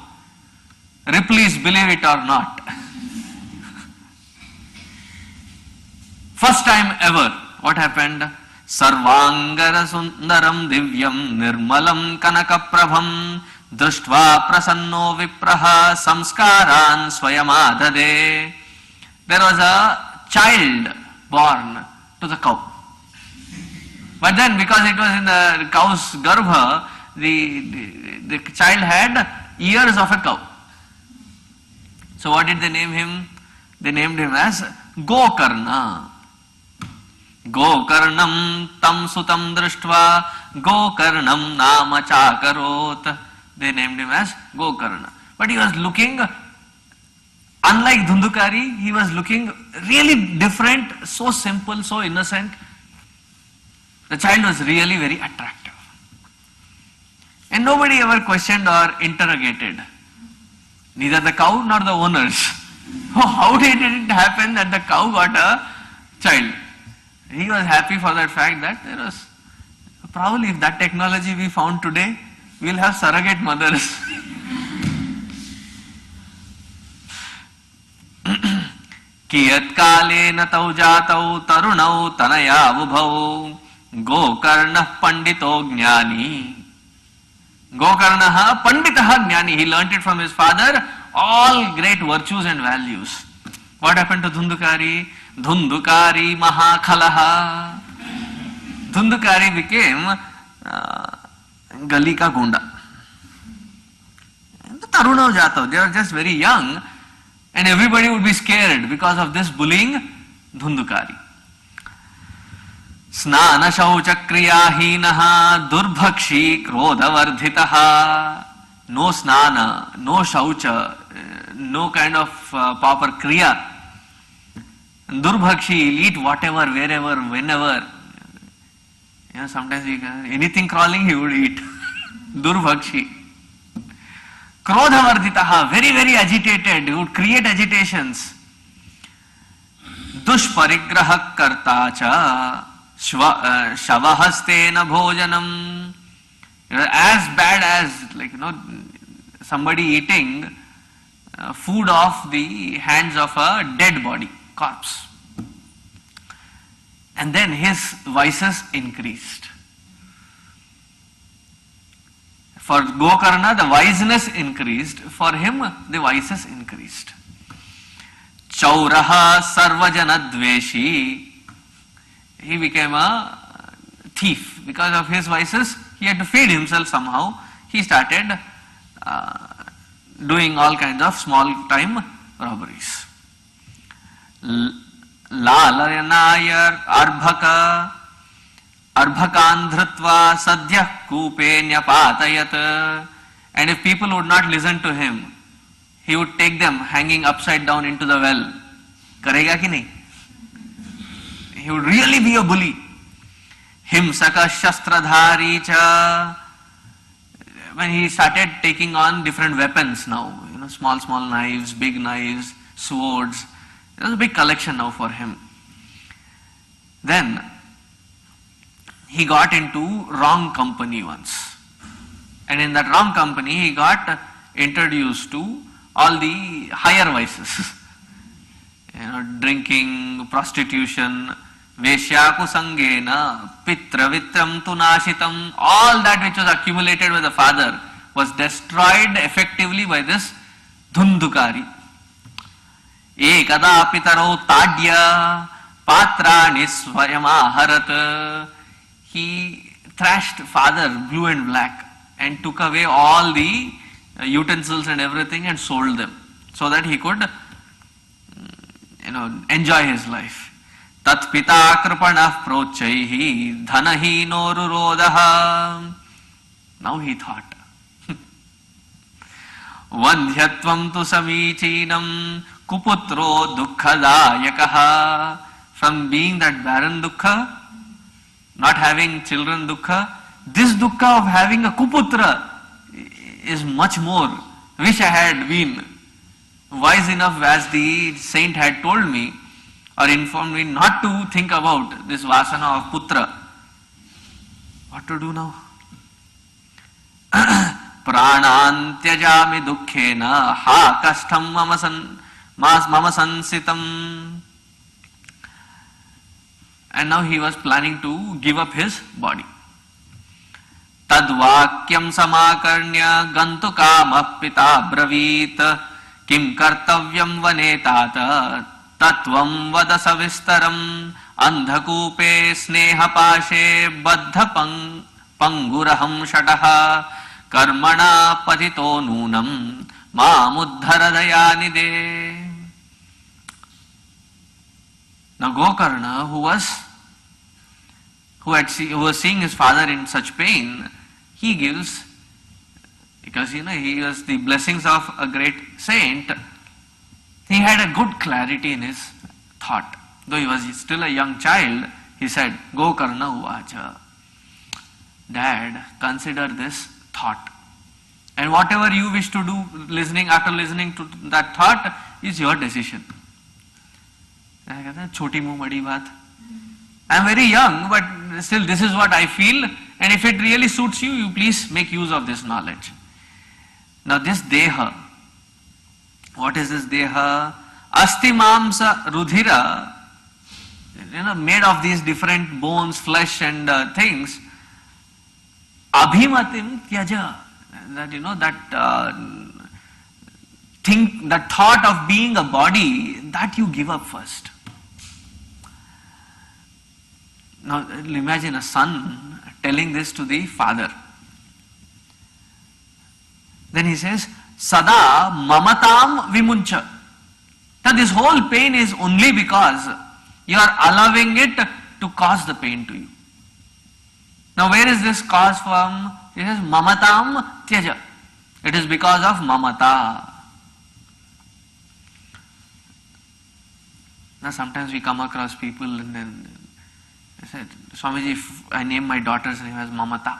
Please believe it or not. First time ever, what happened? Sarvangara sundaram divyam nirmalam kanakaprabham drishtva prasanno vipraha samskaran swayamadade. There was a child born to the cow. But then because it was in the cow's garbha, the child had ears of a cow. So what did they name him? They named him as Gokarna. Gokarnam tam sutam drishtva Gokarnam nama chakarot. They named him as Gokarna. But he was looking, unlike Dhundukari, he was looking really different, so simple, so innocent. The child was really very attractive. And nobody ever questioned or interrogated. Neither the cow nor the owners. Oh, how did it happen that the cow got a child? He was happy for that fact that there was, probably if that technology we found today, we will have surrogate mothers. Kiyat kalena tau jatau tarunau tanaya ubhau Gokarna pandito jnani. Gokarnaha panditaha jnani. He learnt it from his father, all great virtues and values. What happened to Dhundukari? Dhundukari mahakhalaha. Dhundukari became gali ka gunda. Taruna jatav, they were just very young and everybody would be scared because of this bullying Dhundukari. Snana shaucha kriyahinaha durbhakshi krodhavardhitaha. No snana, no shaucha, no kind of proper kriya. Durbhakshi, he'll eat whatever, wherever, whenever. You know, sometimes anything crawling he would eat. Durbhakshi. Krodhavardhitaha, very, very agitated, he would create agitations. Dushparigrahak kartacha. Shavahastena bhojanam. As bad as, like, somebody eating food off the hands of a dead body, corpse. And then his vices increased. For Gokarna, the wiseness increased. For him, the vices increased. Chauraha sarvajana dveshi. He became a thief. Because of his vices, he had to feed himself somehow. He started doing all kinds of small time robberies. Lalanayar arbhaka arbhakan dhritva sadyah kupe nyapatayat. And if people would not listen to him, he would take them hanging upside down into the well. Karega ki nahi? He would really be a bully. Himsaka shastradhari cha. When he started taking on different weapons now, small knives, big knives, swords. There was a big collection now for him. Then he got into wrong company once. And in that wrong company he got introduced to all the higher vices. Drinking, prostitution, Veshyaku sangena, pitra vitram tunashitam, all that which was accumulated by the father was destroyed effectively by this Dhundukari. Ekada pitaro tadya patrani swayamaharat. He thrashed father blue and black and took away all the utensils and everything and sold them so that he could enjoy his life. Tat pita kripanah prochaihi dhanahino rurodaha. Now he thought, Vandhyatvam tu samichinam kuputro dukkhadayakaha. From being that barren dukkha, not having children dukkha, this dukkha of having a kuputra is much more. Wish I had been wise enough, as the saint had told me or informed me, not to think about this vasana of putra. What to do now? Pranan tyajami dukkhena ha kashtam mama sansitam. And now he was planning to give up his body. Tadvakyam samakarnya gantukam pita bravit kim kartavyam vanetata tatvam vada savistaram andhakupe snehapashe baddha panguraham shataha karmana patito nunam mamuddhara dayanide. Now Gokarna, who was seeing his father in such pain, he gives, because he was the blessings of a great saint, he had a good clarity in his thought. Though he was still a young child, he said, Gokarna uvacha. Dad, consider this thought. And whatever you wish to do after listening to that thought is your decision. Choti muh badi baat. I am very young, but still this is what I feel, and if it really suits you, you please make use of this knowledge. Now this deha, what is this deha? Asti mamsa rudhira, made of these different bones, flesh and things. Abhimatim tyaja, that thought of being a body, that you give up first. Now imagine a son telling this to the father. Then he says, Sada mamatam vimuncha. Now this whole pain is only because you are allowing it to cause the pain to you. Now where is this cause from? It says mamatam tyaja. It is because of mamata. Now sometimes we come across people and then they said, Swamiji, if I name my daughter's name as Mamata.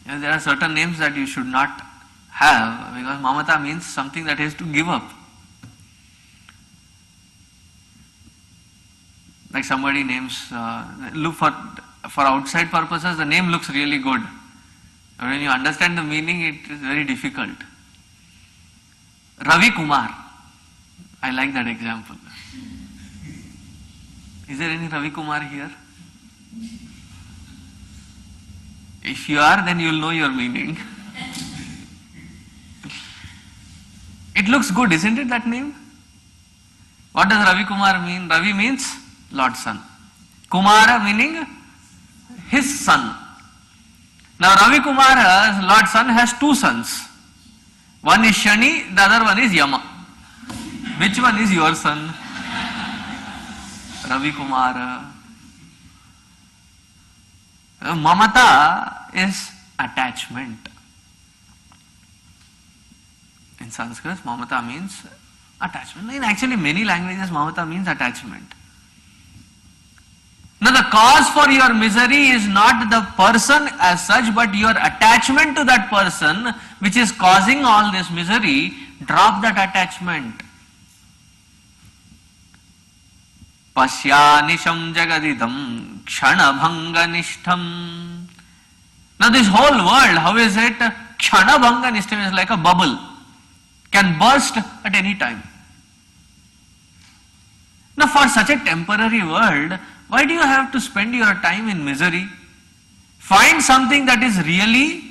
There are certain names that you should not have, because Mamata means something that is to give up. Like somebody names, look for outside purposes, the name looks really good. But when you understand the meaning, it is very difficult. Ravi Kumar. I like that example. Is there any Ravi Kumar here? If you are, then you will know your meaning. It looks good, isn't it, that name? What does Ravi Kumar mean? Ravi means Lord's son. Kumara meaning his son. Now Ravi Kumara's Lord's son has two sons. One is Shani, the other one is Yama. Which one is your son? Ravi Kumara. Mamata is attachment. In Sanskrit, mamata means attachment. In actually many languages, mamata means attachment. Now the cause for your misery is not the person as such, but your attachment to that person which is causing all this misery. Drop that attachment. Pasyanisham jagadidam kshanabhanganishtam. Now this whole world, how is it? Kshanabhanganishtam is like a bubble. Can burst at any time. Now for such a temporary world, why do you have to spend your time in misery? Find something that is really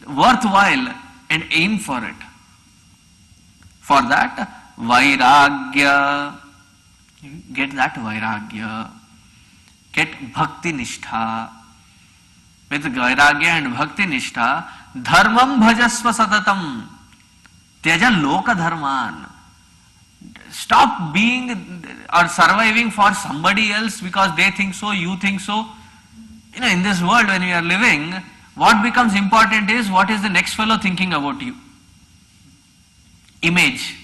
worthwhile and aim for it. For that, vairagya. Get that vairagya. Get bhakti nishtha. With vairagya and bhakti nishtha, dharmam bhajasva satatam. Tyaja loka dharman. Stop being or surviving for somebody else because they think so, you think so. In this world when we are living, what becomes important is what is the next fellow thinking about you. Image.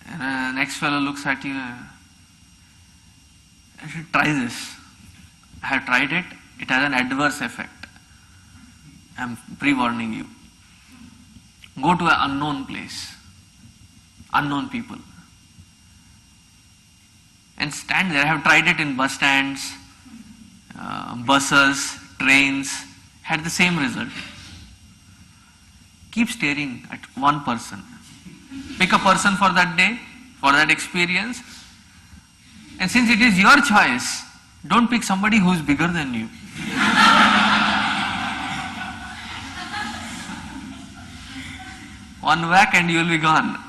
And next fellow looks at you, I should try this. I have tried it, it has an adverse effect. I am pre-warning you. Go to an unknown place, unknown people, and stand there. I have tried it in bus stands, buses, trains, had the same result. Keep staring at one person. Pick a person for that day, for that experience, and since it is your choice, don't pick somebody who is bigger than you. One whack and you will be gone.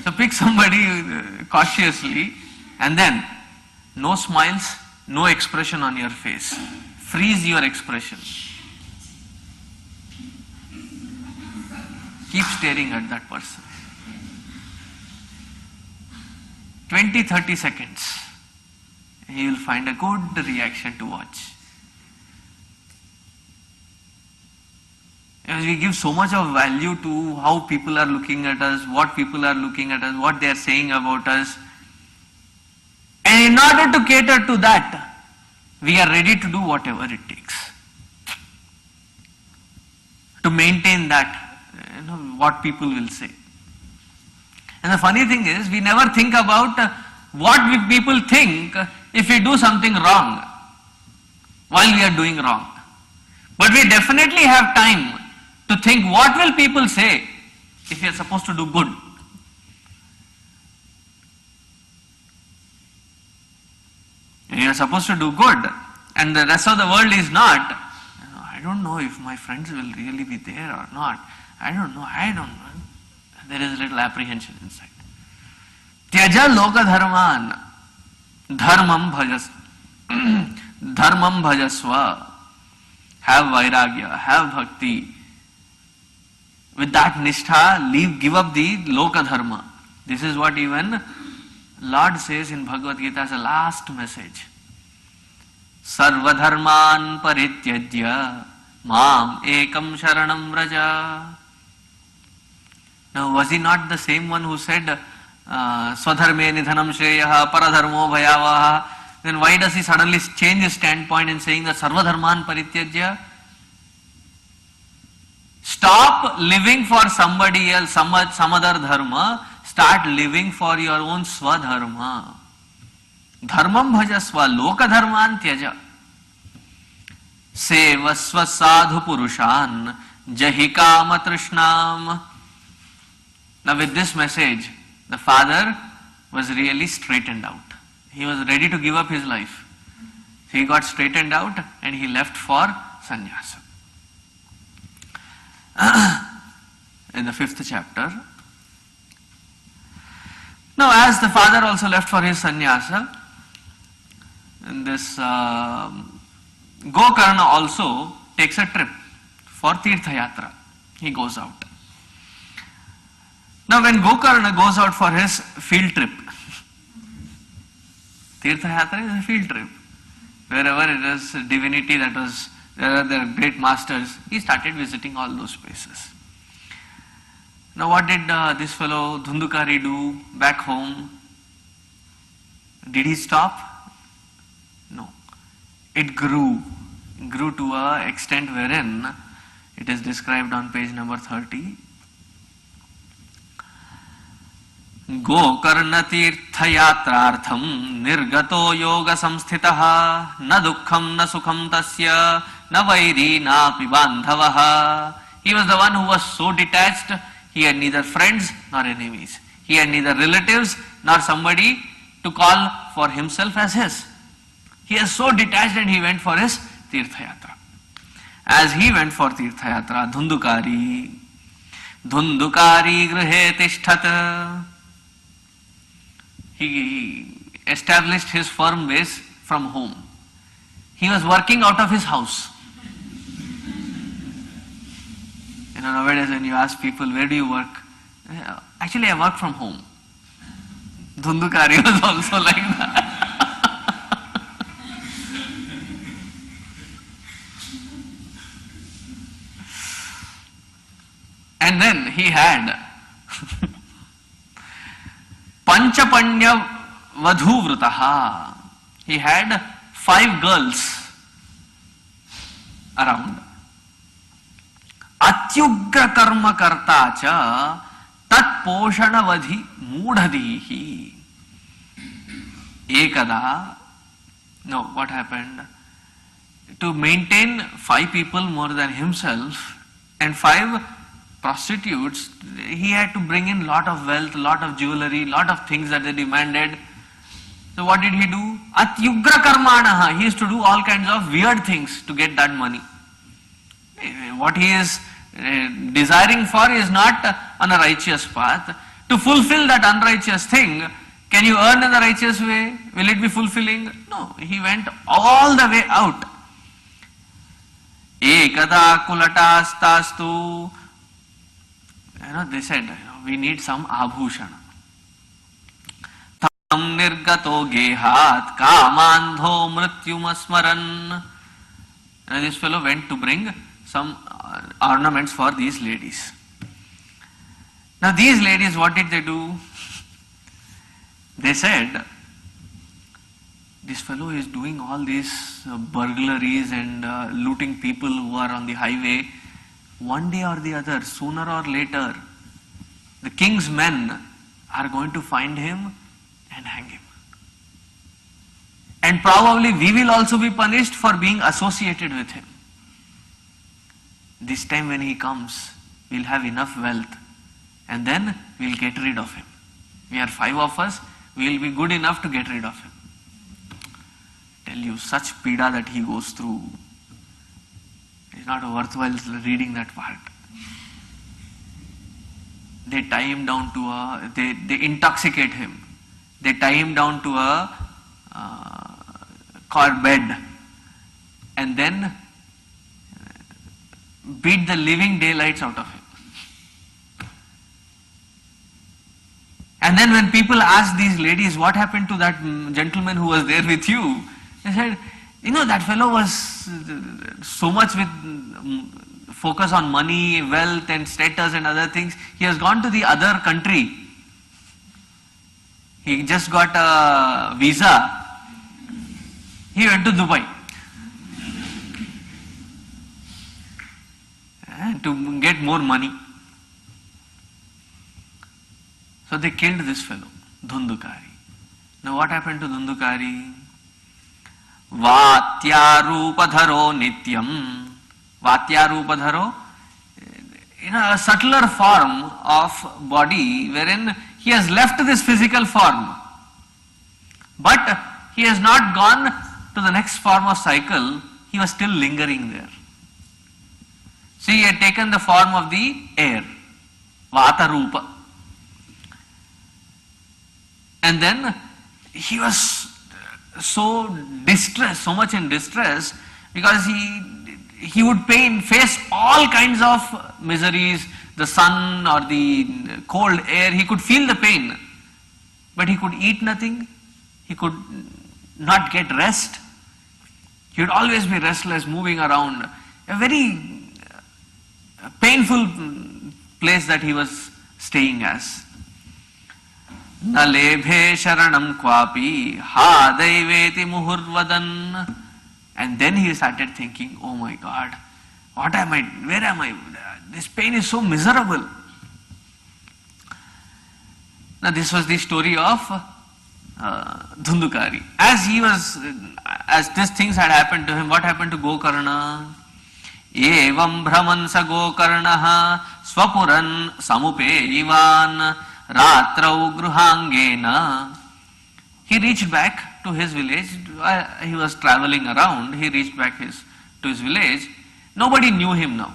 So pick somebody cautiously, and then no smiles, no expression on your face. Freeze your expression. Keep staring at that person. 20-30 seconds. You will find a good reaction to watch. Because we give so much of value to how people are looking at us, what people are looking at us, what they are saying about us. And in order to cater to that, we are ready to do whatever it takes. To maintain that, what people will say. And the funny thing is, we never think about what people think if we do something wrong while we are doing wrong. But we definitely have time to think what will people say if we are supposed to do good. You are supposed to do good and the rest of the world is not. I don't know if my friends will really be there or not. I don't know. There is little apprehension inside. Tyaja loka dharman. Dharmam bhajasva. Have vairagya, have bhakti. With that nishtha, give up the loka dharma. This is what even Lord says in Bhagavad Gita as a last message. Sarva dharman parityajya mam ekam sharanam vraja. Now, was he not the same one who said swadharme nidhanam shreyaha paradharmo bhayavaha? Then why does he suddenly change his standpoint in saying that sarva dharman parityajya? Stop living for somebody else, some other dharma. Start living for your own swadharma. Dharmam bhajasva loka dharman tyaja. Sevasva sadhu purushan jahi kama trishnam. Now with this message, the father was really straightened out. He was ready to give up his life. He got straightened out and he left for sannyasa. In the 5th chapter. Now as the father also left for his sannyasa, this Gokarna also takes a trip for Tirtha Yatra. He goes out. Now when Gokarna goes out for his field trip, Tirtha Yatra is a field trip. Wherever it is divinity that was, there are the great masters, he started visiting all those places. Now what did this fellow Dhundukari do back home? Did he stop? No. It grew to an extent wherein it is described on page number 30. Gokarna tirtha yatrartham nirgato yoga samsthitaha na dukkham na sukham tasya na vairi na pibandhavaha. He was the one who was so detached, he had neither friends nor enemies. He had neither relatives nor somebody to call for himself as his. He is so detached and he went for his Tirtha Yatra. As he went for Tirtha Yatra, Dhundukari Grihe Tishthat. He established his firm base from home. He was working out of his house. Nowadays when you ask people, where do you work? Actually, I work from home. Dhundukari was also like that. And then he had Panchapanya Vadhuvrutaha. He had 5 girls around. Atyugra karma karta cha tat poshana vadhi mudhadihi. Ekada. No, what happened? To maintain 5 people more than himself and 5 prostitutes, he had to bring in lot of wealth, lot of jewelry, lot of things that they demanded. So what did he do? Atyugra karmanaha. He used to do all kinds of weird things to get that money. What he is desiring for is not on a righteous path. To fulfill that unrighteous thing, can you earn in the righteous way? Will it be fulfilling? No. He went all the way out. Ekada kulatastastu. They said, we need some abhushana. Tam nirgato gehat kamandho mrityumasmaran. And this fellow went to bring some ornaments for these ladies. Now these ladies, what did they do? They said, this fellow is doing all these burglaries and looting people who are on the highway. One day or the other, sooner or later, the king's men are going to find him and hang him. And probably we will also be punished for being associated with him. This time when he comes, we'll have enough wealth and then we'll get rid of him. We are 5 of us, we'll be good enough to get rid of him. Tell you, such pida that he goes through, it's not worthwhile reading that part. They tie him down to they intoxicate him. They tie him down to a cord bed and then beat the living daylights out of him. And then when people ask these ladies, what happened to that gentleman who was there with you? They said, that fellow was so much with focus on money, wealth and status and other things. He has gone to the other country. He just got a visa. He went to Dubai to get more money. So they killed this fellow, Dhundukari. Now what happened to Dhundukari? Vatyarupadharo nityam. Vatyarupadharo, a subtler form of body wherein he has left this physical form. But he has not gone to the next form of cycle, he was still lingering there. See, he had taken the form of the air, Vatarupa. And then he was so distressed, so much in distress, because he would face all kinds of miseries, the sun or the cold air, he could feel the pain, but he could eat nothing, he could not get rest, he would always be restless, moving around, a very painful place that he was staying as. Na lebhe sharanam kwapi ha daiveti muhurvadan. And then he started thinking, oh my God, what am I, where am I? This pain is so miserable. Now this was the story of Dhundukari. As these things had happened to him, what happened to Gokarna? Evam Brahman sa Gokarnaha swapuran samupeivan ratrau gruhangena. He reached back to his village. He was traveling around. He reached back to his village, Nobody knew him now.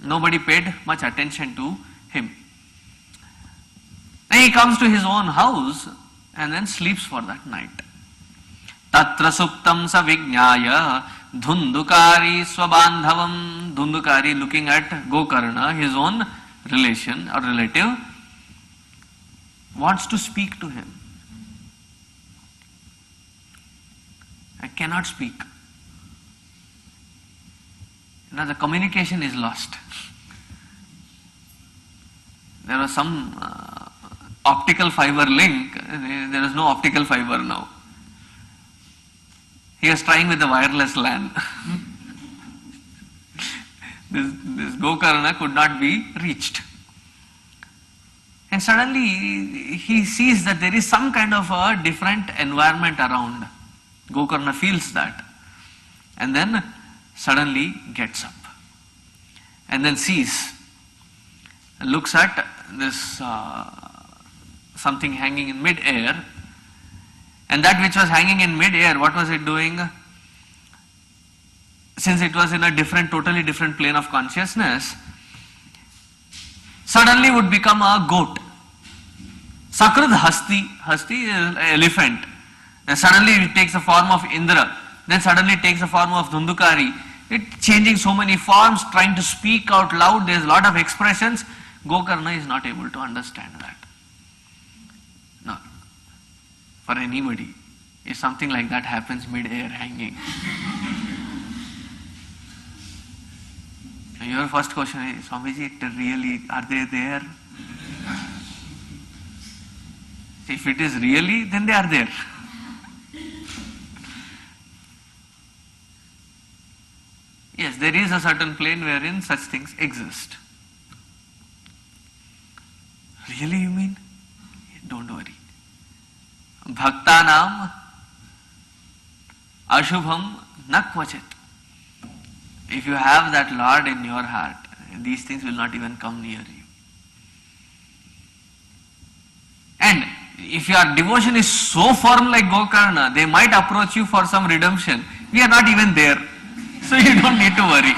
Nobody paid much attention to him. Then he comes to his own house and then sleeps for that night. Tatra suptam sa vijnaya dhundukari swabandhavam. Dhundukari, looking at Gokarna, his own relation or relative, wants to speak to him. I cannot speak. Now the communication is lost. There was some optical fiber link. There is no optical fiber now. He was trying with the wireless LAN. This Gokarna could not be reached. And suddenly he sees that there is some kind of a different environment around. Gokarna feels that. And then suddenly gets up. And then sees, looks at this something hanging in mid-air. And that which was hanging in mid-air, what was it doing? Since it was in a totally different plane of consciousness, suddenly would become a goat. Sakrad Hasti is an elephant. And suddenly it takes the form of Indra. Then suddenly it takes the form of Dhundukari. It changing so many forms, trying to speak out loud. There's a lot of expressions. Gokarna is not able to understand that. No. For anybody, if something like that happens mid-air hanging, your first question is, Swamiji, really, are they there? If it is really, then they are there. Yes, there is a certain plane wherein such things exist. Really, you mean? Don't worry. Bhaktanam ashubham na kvachit. If you have that Lord in your heart, these things will not even come near you. And if your devotion is so firm like Gokarna, they might approach you for some redemption. We are not even there. So you don't need to worry.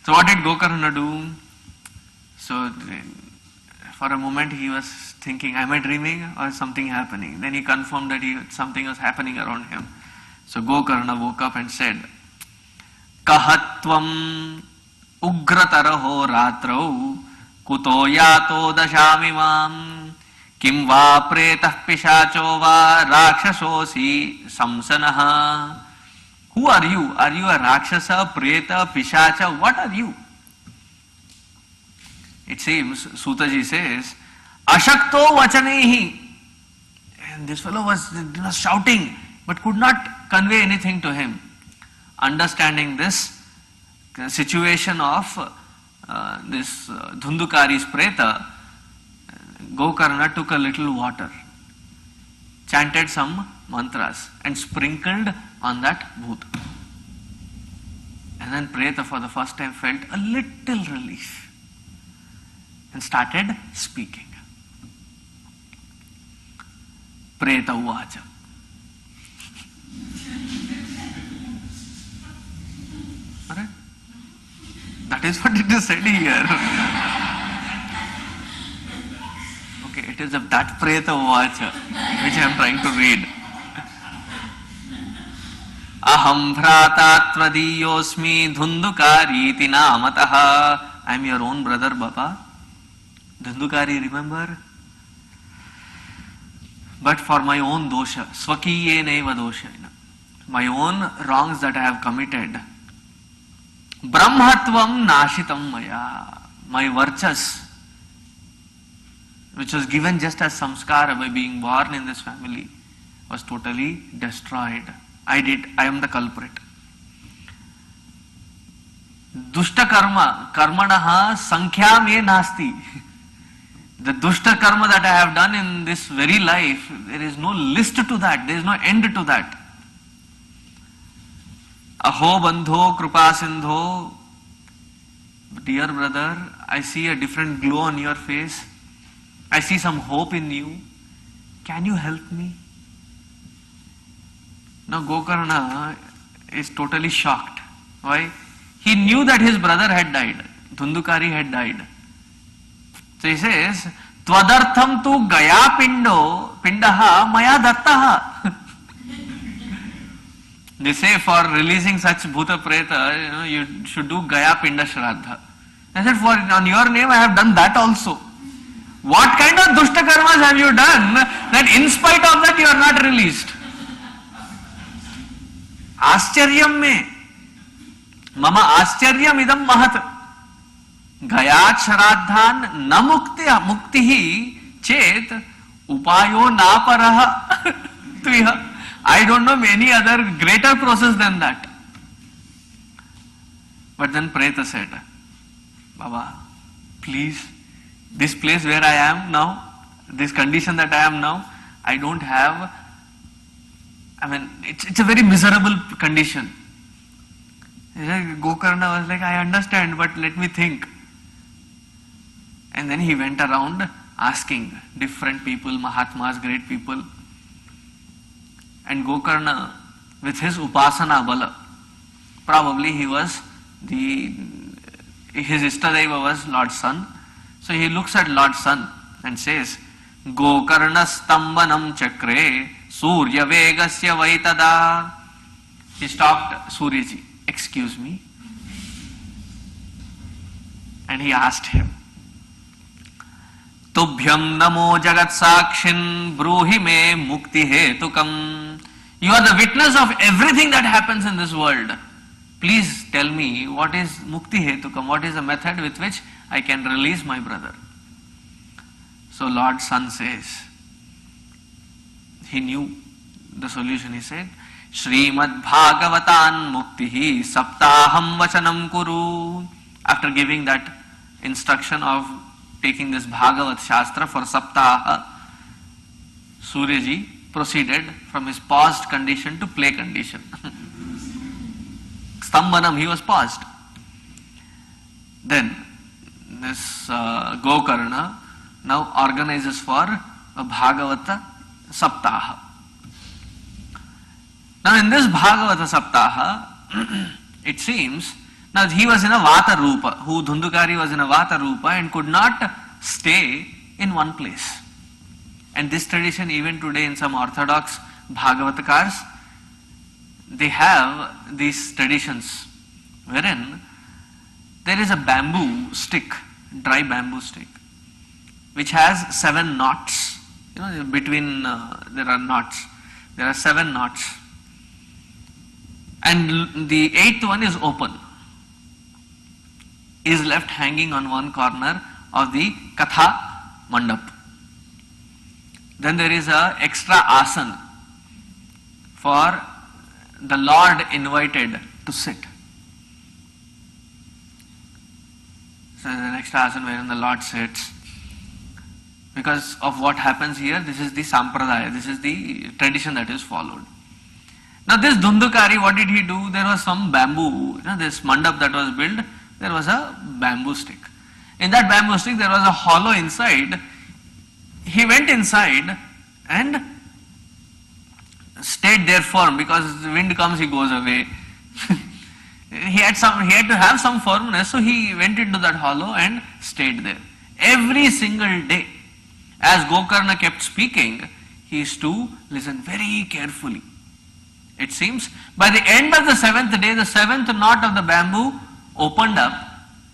So what did Gokarna do? So for a moment he was thinking, am I dreaming or something happening? Then he confirmed that something was happening around him. So Gokarna woke up and said, Kahatvam ugrataraho ratrau kuto yato dashamimam kim va pretah pishacho va rakshasosi samsanaha. Who are you? Are you a rakshasa, preta, pishacha? What are you? It seems, Sutaji says, Ashakto vachanehi. And this fellow was shouting, but could not convey anything to him. Understanding this situation of this Dhundukari's preta, Gokarna took a little water, chanted some mantras and sprinkled on that bhoot. And then preta for the first time felt a little relief and started speaking. Preta uvacha. Alright? That is what it is said here. Okay, it is of that preta uvacha which I am trying to read. Aham bhrata tvadiyosmi dhundukari iti namataha. I am your own brother, Baba. Dhundukari, remember? But for my own dosha, swakiye neva doshena, my own wrongs that I have committed, brahmatvam nashitam maya, my varchas, which was given just as samskara by being born in this family, was totally destroyed. I am the culprit. Dushta karma, karmanaha sankhya me nasti. The dushta karma that I have done in this very life, there is no list to that, there is no end to that. Aho bandho kripa sindho. Dear brother, I see a different glow on your face. I see some hope in you. Can you help me? Now Gokarna is totally shocked. Why? He knew that his brother had died. Dhundukari had died. So he says, Tvadartham tu gaya pindaha maya dattaha. They say for releasing such bhuta preta, you should do gaya pinda shraddha. I said, on your name I have done that also. What kind of dushta karmas have you done that in spite of that you are not released? Aschyaryam me. Mama aschyaryam idam mahat. Gayat shraddhan na muktihi chet upayo na paraha tuiha. I don't know any other greater process than that. But then Preta said, Baba, please, this place where I am now, this condition that I am now, I don't have, it's a very miserable condition. Gokarna was like, I understand, but let me think. And then he went around asking different people, Mahatmas, great people. And Gokarna, with his upasana bala, probably he was his Istadeva was Lord Sun. So he looks at Lord Sun and says, Gokarna stambanam chakre surya vegasya vaitada. He stopped Suryaji, excuse me. And he asked him, Tubhyam namo jagat sakshin bruhi me mukti hetukam. You are the witness of everything that happens in this world. Please tell me what is mukti hetukam, what is the method with which I can release my brother. So Lord Sun says, he knew the solution. He said, Srimad Bhagavatan muktihi saptaham vachanam kuru. After giving that instruction of taking this Bhagavat Shastra for Saptaha, Suryaji proceeded from his paused condition to play condition. Stambanam, he was paused. Then this Gokarna now organizes for a Bhagavata Saptaha. Now in this Bhagavata Saptaha, it seems, now he was in a Vata Rupa, who Dhundukari was in a Vata Rupa and could not stay in one place. And this tradition even today in some orthodox Bhagavatakars, they have these traditions wherein there is a bamboo stick, dry bamboo stick, which has 7 knots. Between there are knots. There are 7 knots. And the 8th one is open, is left hanging on one corner of the Katha Mandap. Then there is a extra asan for the Lord invited to sit. So there is an extra asan wherein the Lord sits. Because of what happens here, this is the sampradaya, this is the tradition that is followed. Now this Dhundukari, what did he do? There was some bamboo, this mandap that was built, there was a bamboo stick. In that bamboo stick there was a hollow inside. He went inside and stayed there firm, because the wind comes, he goes away. he had to have some firmness, so he went into that hollow and stayed there. Every single day, as Gokarna kept speaking, he used to listen very carefully. It seems by the end of the 7th day, the 7th knot of the bamboo opened up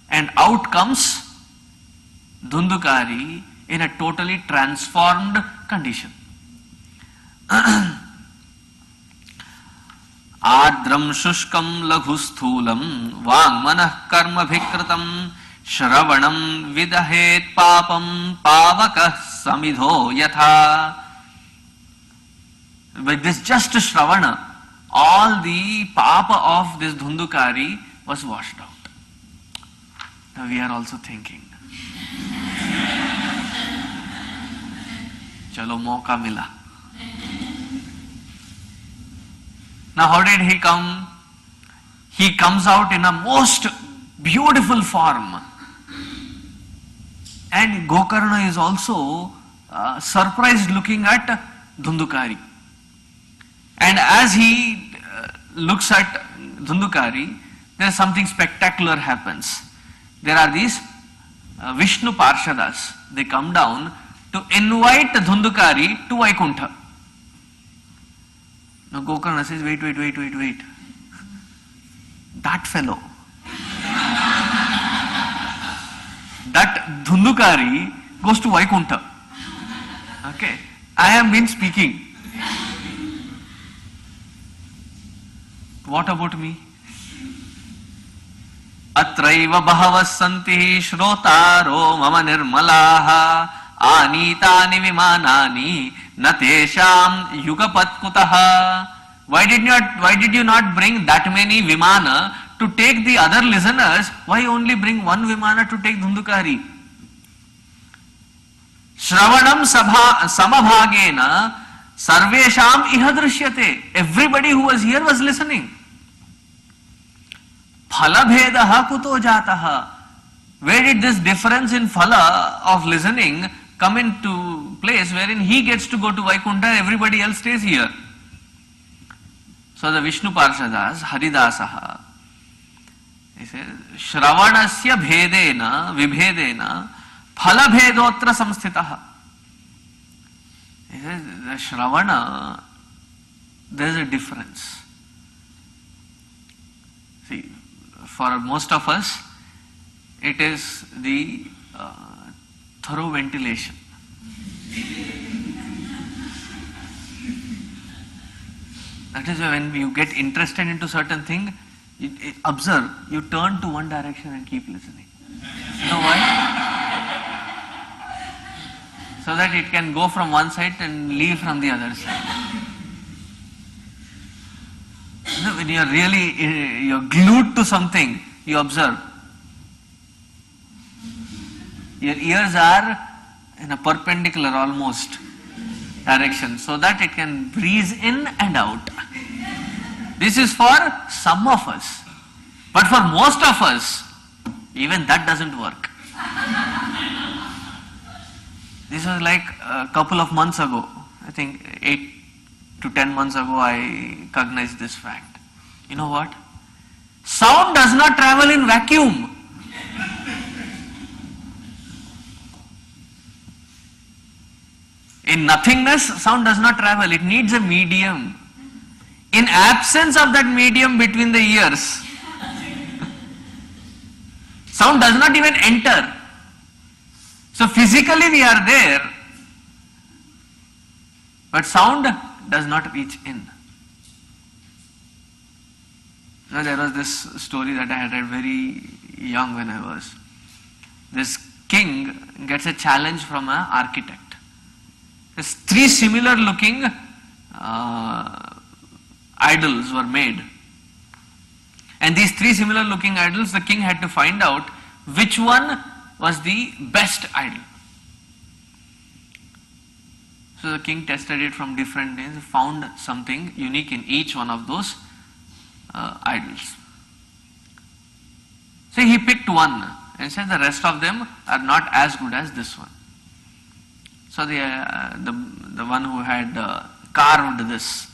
and out comes Dhundukari in a totally transformed condition. Adram shushkam laghusthulam vang manah karma bhikratam shravanam vidahet papam pavakah samidho yatha. With this just Shravana, all the papa of this Dhundukari was washed out. Now we are also thinking, chalo mauka mila. Now how did he come? He comes out in a most beautiful form. And Gokarna is also surprised looking at Dhundukari. And as he looks at Dhundukari, there is something spectacular happens. There are these Vishnu Parshadas. They come down to invite Dhundukari to Vaikuntha. Now Gokarna says, wait. That fellow, that Dhundukari goes to Vaikuntha. Okay, I have been speaking. What about me? Atraiva bhavas santi shrotaro mama nirmalaha anitani vimanani natesham yugapat kutaha. Why did you not bring that many vimana to take the other listeners? Why only bring one vimana to take Dhundukari? Shravanam samabhagena sarvesham iha drishyate. Everybody who was here was listening. Phala bhedaha kuto jataha. Where did this difference in phala of listening come into place, wherein he gets to go to Vaikuntha, everybody else stays here? So the Vishnu Parshadas, Haridasaha, he says, Shravanasya bhedena vibhedena phala bhedotra samsthitaha. He says, the Shravana, there is a difference. See, for most of us, it is the thorough ventilation. That is why when you get interested into certain thing, observe, you turn to one direction and keep listening. You know why? So that it can go from one side and leave from the other side. You know, when you're glued to something, you observe. Your ears are in a perpendicular almost direction, so that it can breeze in and out. This is for some of us, but for most of us, even that doesn't work. This was like a couple of months ago, I think 8 to 10 months ago, I cognized this fact. You know what? Sound does not travel in vacuum. In nothingness, sound does not travel. It needs a medium. In absence of that medium between the ears, sound does not even enter. So physically we are there, but sound does not reach in. Now, there was this story that I had read very young when I was. This king gets a challenge from an architect. There's 3 similar looking idols were made. And these 3 similar looking idols, the king had to find out which one was the best idol. So the king tested it from different ways, found something unique in each one of those idols. So he picked one and said the rest of them are not as good as this one. So the one who had carved this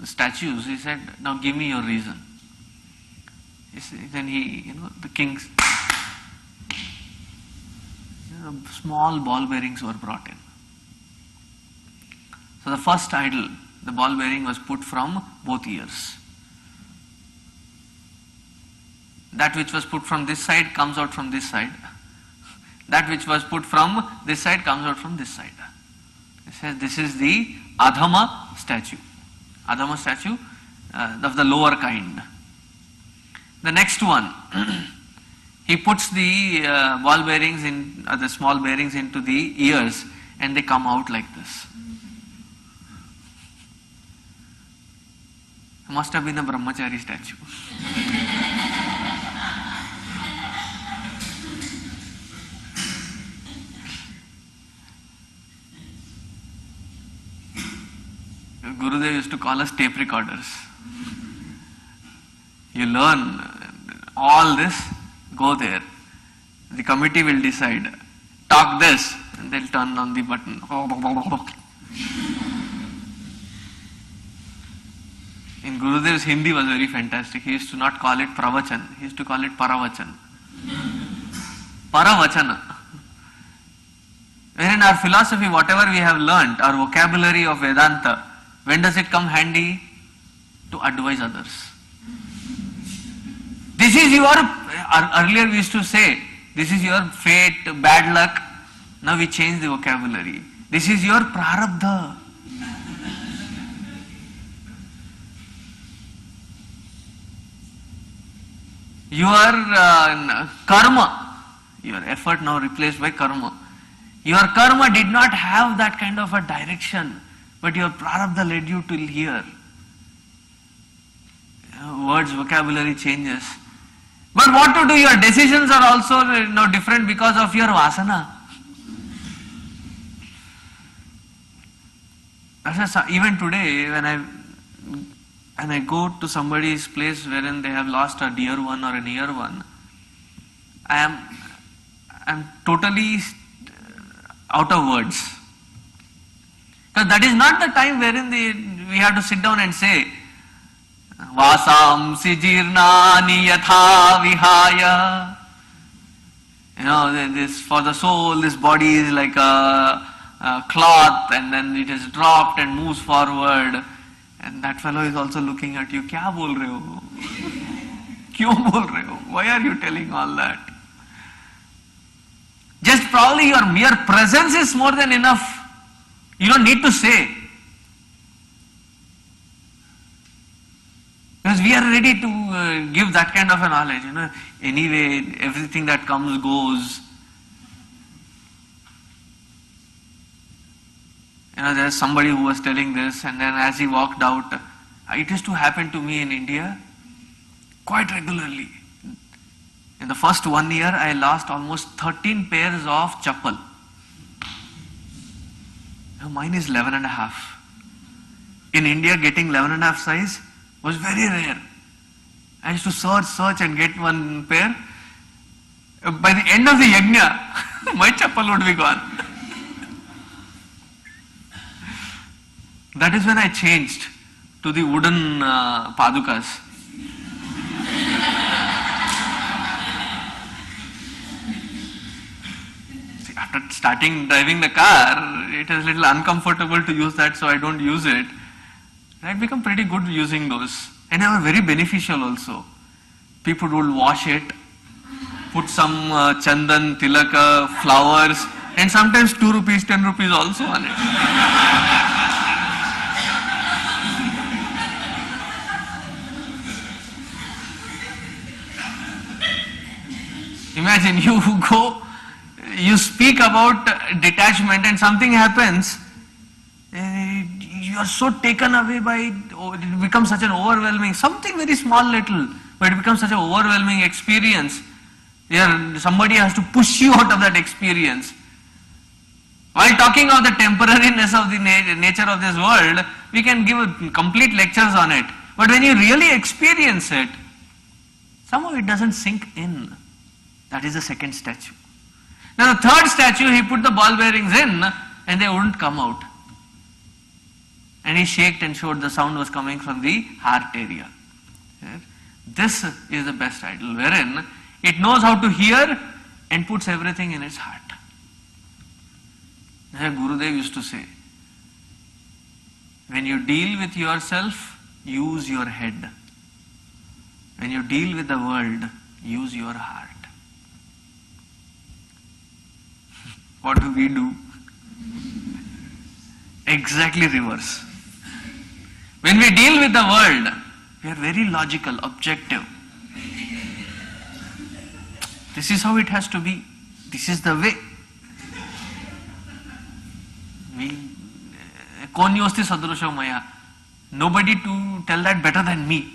statues, he said, now give me your reason. Then the king's small ball bearings were brought in. So the first idol, the ball bearing was put from both ears. That which was put from this side comes out from this side. That which was put from this side comes out from this side. It says this is the Adhama statue. Adhama statue of the lower kind. The next one, he puts the ball bearings the small bearings into the ears, and they come out like this. It must have been a brahmachari statue. Gurudev used to call us tape recorders. You learn all this, go there. The committee will decide. Talk this, and they'll turn on the button. Gurudev's Hindi was very fantastic. He used to not call it pravachan, he used to call it paravachan. Paravachana. When in our philosophy, whatever we have learnt, our vocabulary of Vedanta, when does it come handy? To advise others. This is your, earlier we used to say, this is your fate, bad luck. Now we change the vocabulary. This is your prarabdha. Your karma, your effort now replaced by karma. Your karma did not have that kind of a direction, but your prarabdha led you till here. Words, vocabulary changes. But what to do? Your decisions are also different because of your vasana. Even today, when I go to somebody's place wherein they have lost a dear one or a near one, I am totally out of words. Because that is not the time wherein we have to sit down and say, Vasam sijirnani yatha vihaya. This for the soul, this body is like a cloth, and then it is dropped and moves forward. And that fellow is also looking at you. Kya bol rahe ho? Kyun bol rahe ho? Why are you telling all that? Just probably your mere presence is more than enough. You don't need to say. Because we are ready to give that kind of a knowledge. Anyway, everything that comes goes. There's somebody who was telling this, and then as he walked out, it used to happen to me in India quite regularly. In the first 1 year, I lost almost 13 pairs of chappal. Mine is 11.5. In India, getting 11.5 size was very rare. I used to search and get one pair. By the end of the yajna, my chappal would be gone. That is when I changed to the wooden padukas. See, after starting driving the car, it is a little uncomfortable to use that, so I don't use it. I've become pretty good using those. And they were very beneficial also. People would wash it, put some chandan, tilaka, flowers, and sometimes 2 rupees, 10 rupees also on it. Imagine you speak about detachment and something happens, you are so taken away by it, it becomes such an overwhelming, something very small little, but it becomes such an overwhelming experience. Somebody has to push you out of that experience. While talking of the temporariness of the nature of this world, we can give complete lectures on it. But when you really experience it, somehow it doesn't sink in. That is the second statue. Now the third statue, he put the ball bearings in and they wouldn't come out. And he shaked and showed the sound was coming from the heart area. This is the best idol, wherein it knows how to hear and puts everything in its heart. Gurudev used to say, when you deal with yourself, use your head. When you deal with the world, use your heart. What do we do? Exactly reverse. When we deal with the world, we are very logical, objective. This is how it has to be. This is the way. Konyosti sadrusho maya. Nobody to tell that better than me.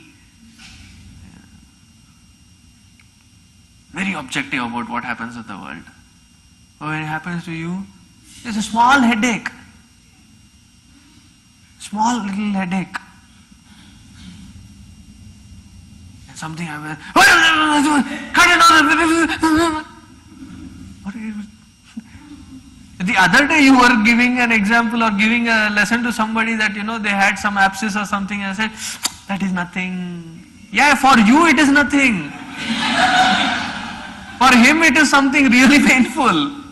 Very objective about what happens in the world. But when it happens to you, it's a small headache. Small little headache. And something happens. The other day you were giving an example or giving a lesson to somebody that they had some abscess or something, and I said, That is nothing. Yeah, for you it is nothing. For him it is something really painful.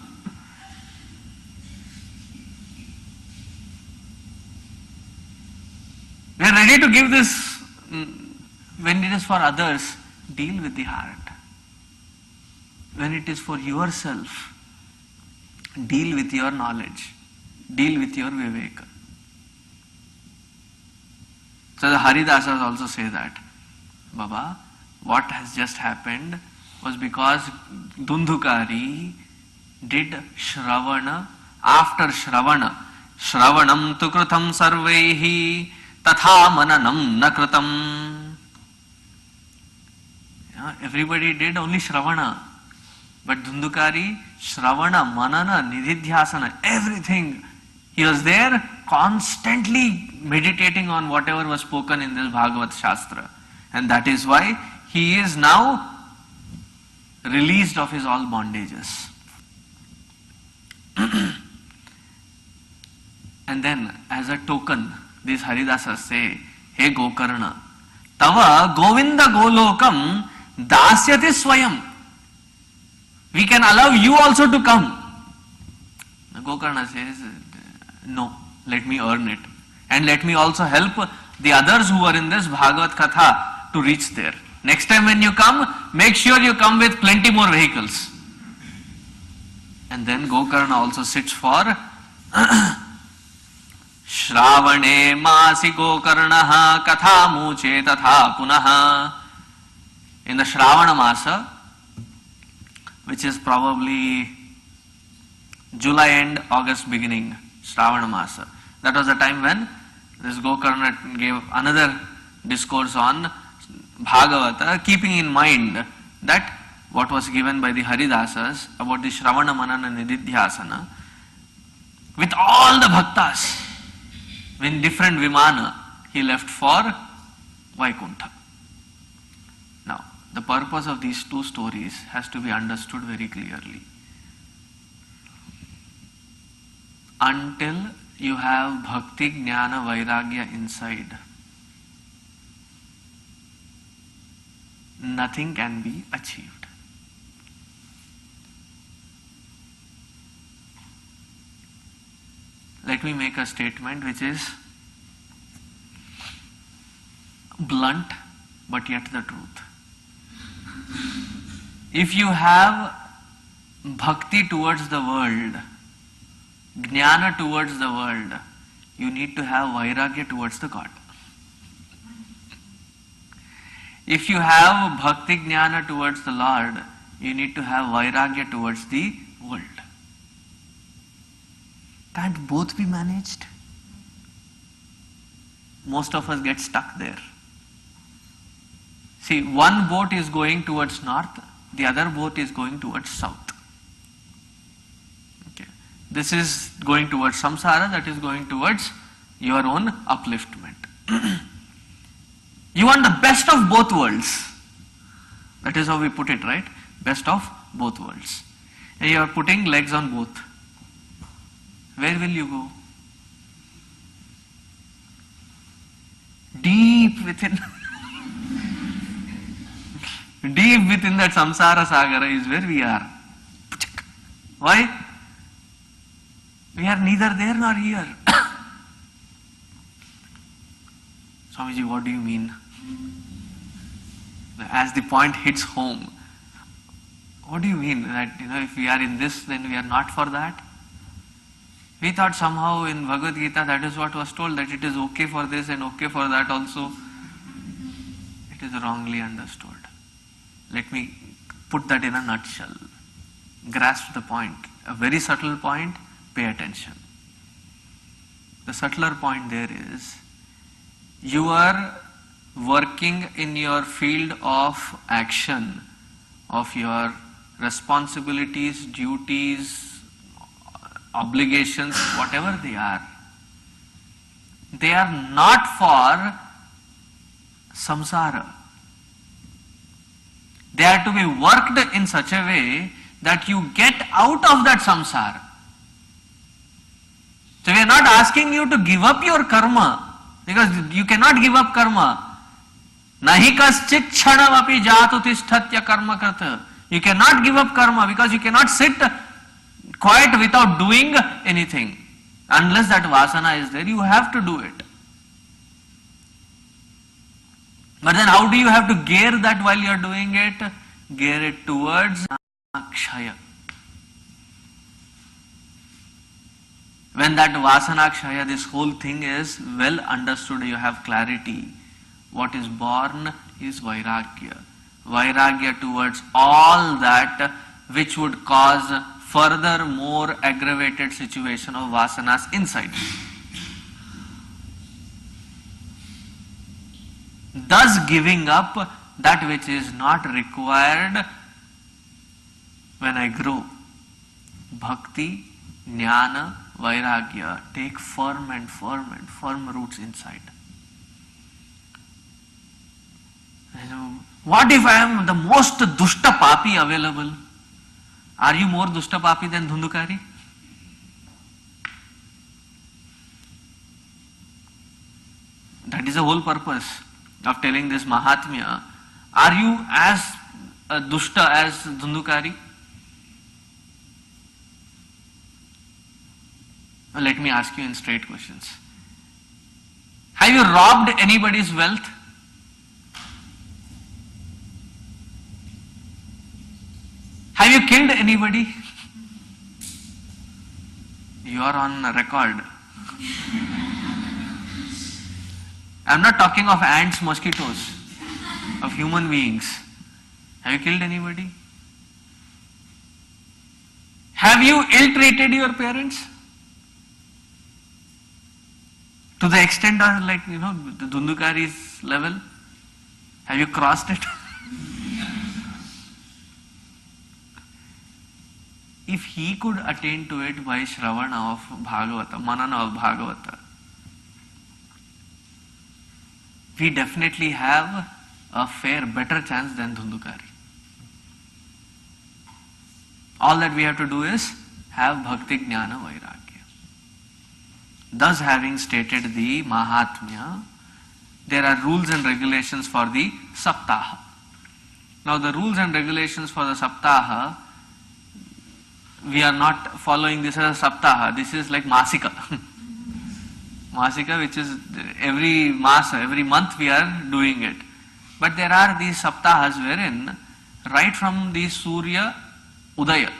We are ready to give this. When it is for others, deal with the heart. When it is for yourself, deal with your knowledge. Deal with your viveka. So the Haridasas also say that, Baba, what has just happened was because Dundhukari did Shravana after Shravana. Shravanam tu kritam sarvehi tatha mananam na kritam. Everybody did only Shravana. But Dundhukari, Shravana, Manana, Nididhyasana, everything. He was there constantly meditating on whatever was spoken in this Bhagavad Shastra. And that is why he is now released of his all bondages. And then, as a token, these Haridasas say, Hey Gokarna, Tava Govinda Golokam Dasyati Swayam. We can allow you also to come. Gokarna says, no, let me earn it. And let me also help the others who are in this Bhagavad Katha to reach there. Next time when you come, make sure you come with plenty more vehicles. And then Gokarna also sits for Shravane Masi Gokarnaha Katha Muche Tatha Punaha. In the Shravana Masa, which is probably July end, August beginning, Shravana Masa. That was the time when this Gokarna gave another discourse on Bhagavata, keeping in mind that what was given by the Haridasas about the Shravana Manana Nididhyasana, with all the bhaktas, in different vimana, he left for Vaikuntha. Now, the purpose of these two stories has to be understood very clearly. Until you have bhakti, jnana, vairagya inside, nothing can be achieved. Let me make a statement which is blunt but yet the truth. If you have bhakti towards the world, jnana towards the world, you need to have vairagya towards the God. If you have bhakti jnana towards the Lord, you need to have vairagya towards the world. Can't both be managed? Most of us get stuck there. See, one boat is going towards north, the other boat is going towards south. Okay. This is going towards samsara, that is going towards your own upliftment. You want the best of both worlds. That is how we put it, right? Best of both worlds. And you are putting legs on both. Where will you go? Deep within. Deep within that samsara sagara is where we are. Why? We are neither there nor here. Swamiji, what do you mean? As the point hits home, what do you mean? That, if we are in this, then we are not for that? We thought somehow in Bhagavad Gita that is what was told, that it is okay for this and okay for that also. It is wrongly understood. Let me put that in a nutshell. Grasp the point. A very subtle point, pay attention. The subtler point there is, you are working in your field of action, of your responsibilities, duties, obligations, whatever they are not for samsara. They are to be worked in such a way that you get out of that samsara. So we are not asking you to give up your karma, because you cannot give up karma. nahi kaschit kshanam api jatu tishtatya karma krata. You cannot give up karma because you cannot sit quiet without doing anything. Unless that vasana is there, you have to do it. But then how do you have to gear that while you are doing it? Gear it towards kshaya. When that vasana kshaya, this whole thing is well understood, you have clarity. What is born is vairagya. Vairagya towards all that which would cause further more aggravated situation of vasanas inside. Thus giving up that which is not required when I grow. Bhakti, jnana, vairagya take firm roots inside. What if I am the most dushta papi available? Are you more dushta papi than Dhundukari? That is the whole purpose of telling this Mahatmya. Are you as dushta as Dhundukari? Let me ask you in straight questions. Have you robbed anybody's wealth? Have you killed anybody? You are on record. I am not talking of ants, mosquitoes, of human beings. Have you killed anybody? Have you ill-treated your parents? To the extent of the Dhundukari's level? Have you crossed it? If he could attain to it by Shravana of Bhagavata, Manana of Bhagavata, we definitely have a better chance than Dhundukari. All that we have to do is have Bhakti, Jnana, Vairagya. Thus, having stated the Mahatmya, there are rules and regulations for the Saptaha. Now, the rules and regulations for the Saptaha, we are not following this as a Saptaha. This is like Masika. Masika, which is every Masa, every month we are doing it. But there are these Saptahas wherein, right from the Surya Udaya,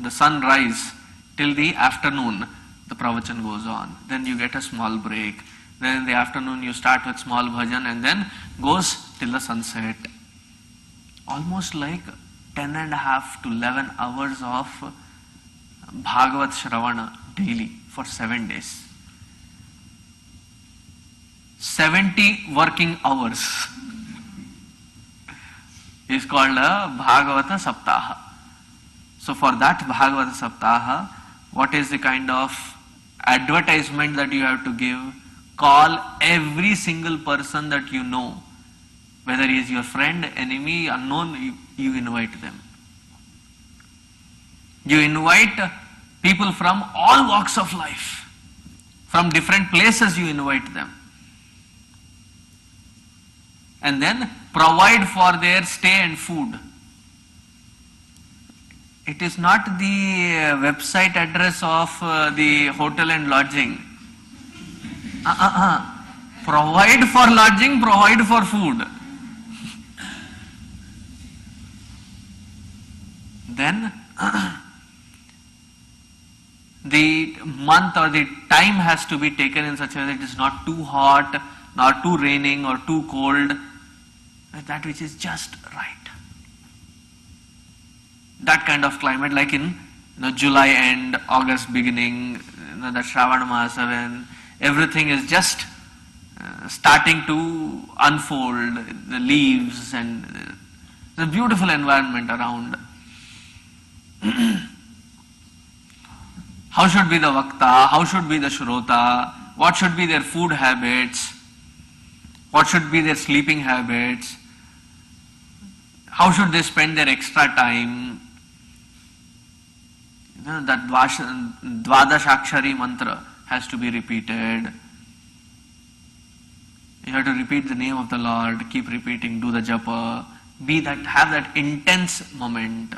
the sunrise, till the afternoon, the pravachan goes on. Then you get a small break. Then in the afternoon you start with small bhajan and then goes till the sunset. Almost like 10.5 to 11 hours of Bhagavat Shravana daily for 7 days. 70 working hours is called a Bhagavata Saptaha. So for that Bhagavata Saptaha, what is the kind of advertisement that you have to give? Call every single person that you know, whether he is your friend, enemy, unknown, you invite them. You invite people from all walks of life. From different places you invite them. And then provide for their stay and food. It is not the website address of the hotel and lodging. Provide for lodging, provide for food. Then the month or the time has to be taken in such a way that it is not too hot, not too raining or too cold. That which is just right. That kind of climate, like in July end, August beginning, the Shravana Mahasa, when everything is just starting to unfold, the leaves and the beautiful environment around. How should be the Vakta? How should be the Shrota? What should be their food habits? What should be their sleeping habits? How should they spend their extra time? That Dvadash Akshari mantra has to be repeated. You have to repeat the name of the Lord, keep repeating, do the japa, have that intense moment.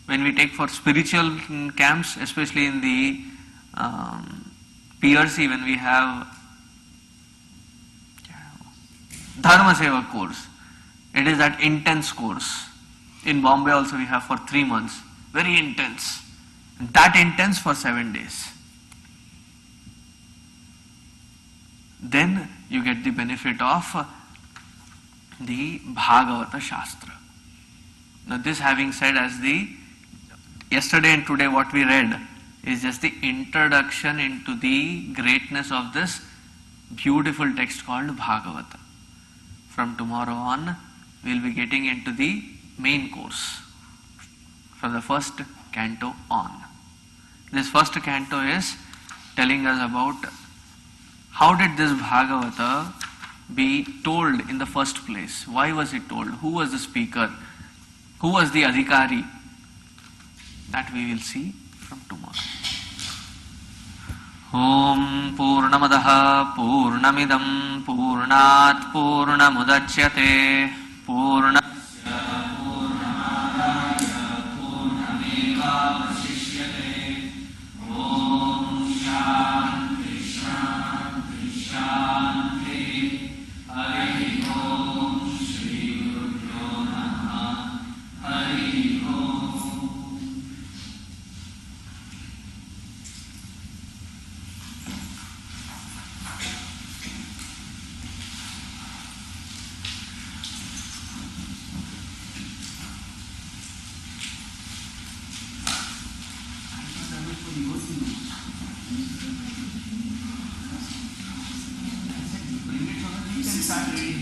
When we take for spiritual camps, especially in the PRC, when we have Dharma Seva course, it is that intense course. In Bombay also we have for 3 months, very intense. That intense for 7 days. Then you get the benefit of the Bhagavata Shastra. Now this having said, as the yesterday and today what we read is just the introduction into the greatness of this beautiful text called Bhagavata. From tomorrow on, we will be getting into the main course, from the first canto on. This first canto is telling us about how did this Bhagavata be told in the first place? Why was it told? Who was the speaker? Who was the Adhikari? That we will see from tomorrow. Om Purnamadaha Purnamidam Purnat Purnamudachyate Purnasya Purnamadaya Purnameva Vasishyate. Om Shanti Shanti Shanti. Hari Om Shri Gurubhyo Namaha. Hari Om. Start reading.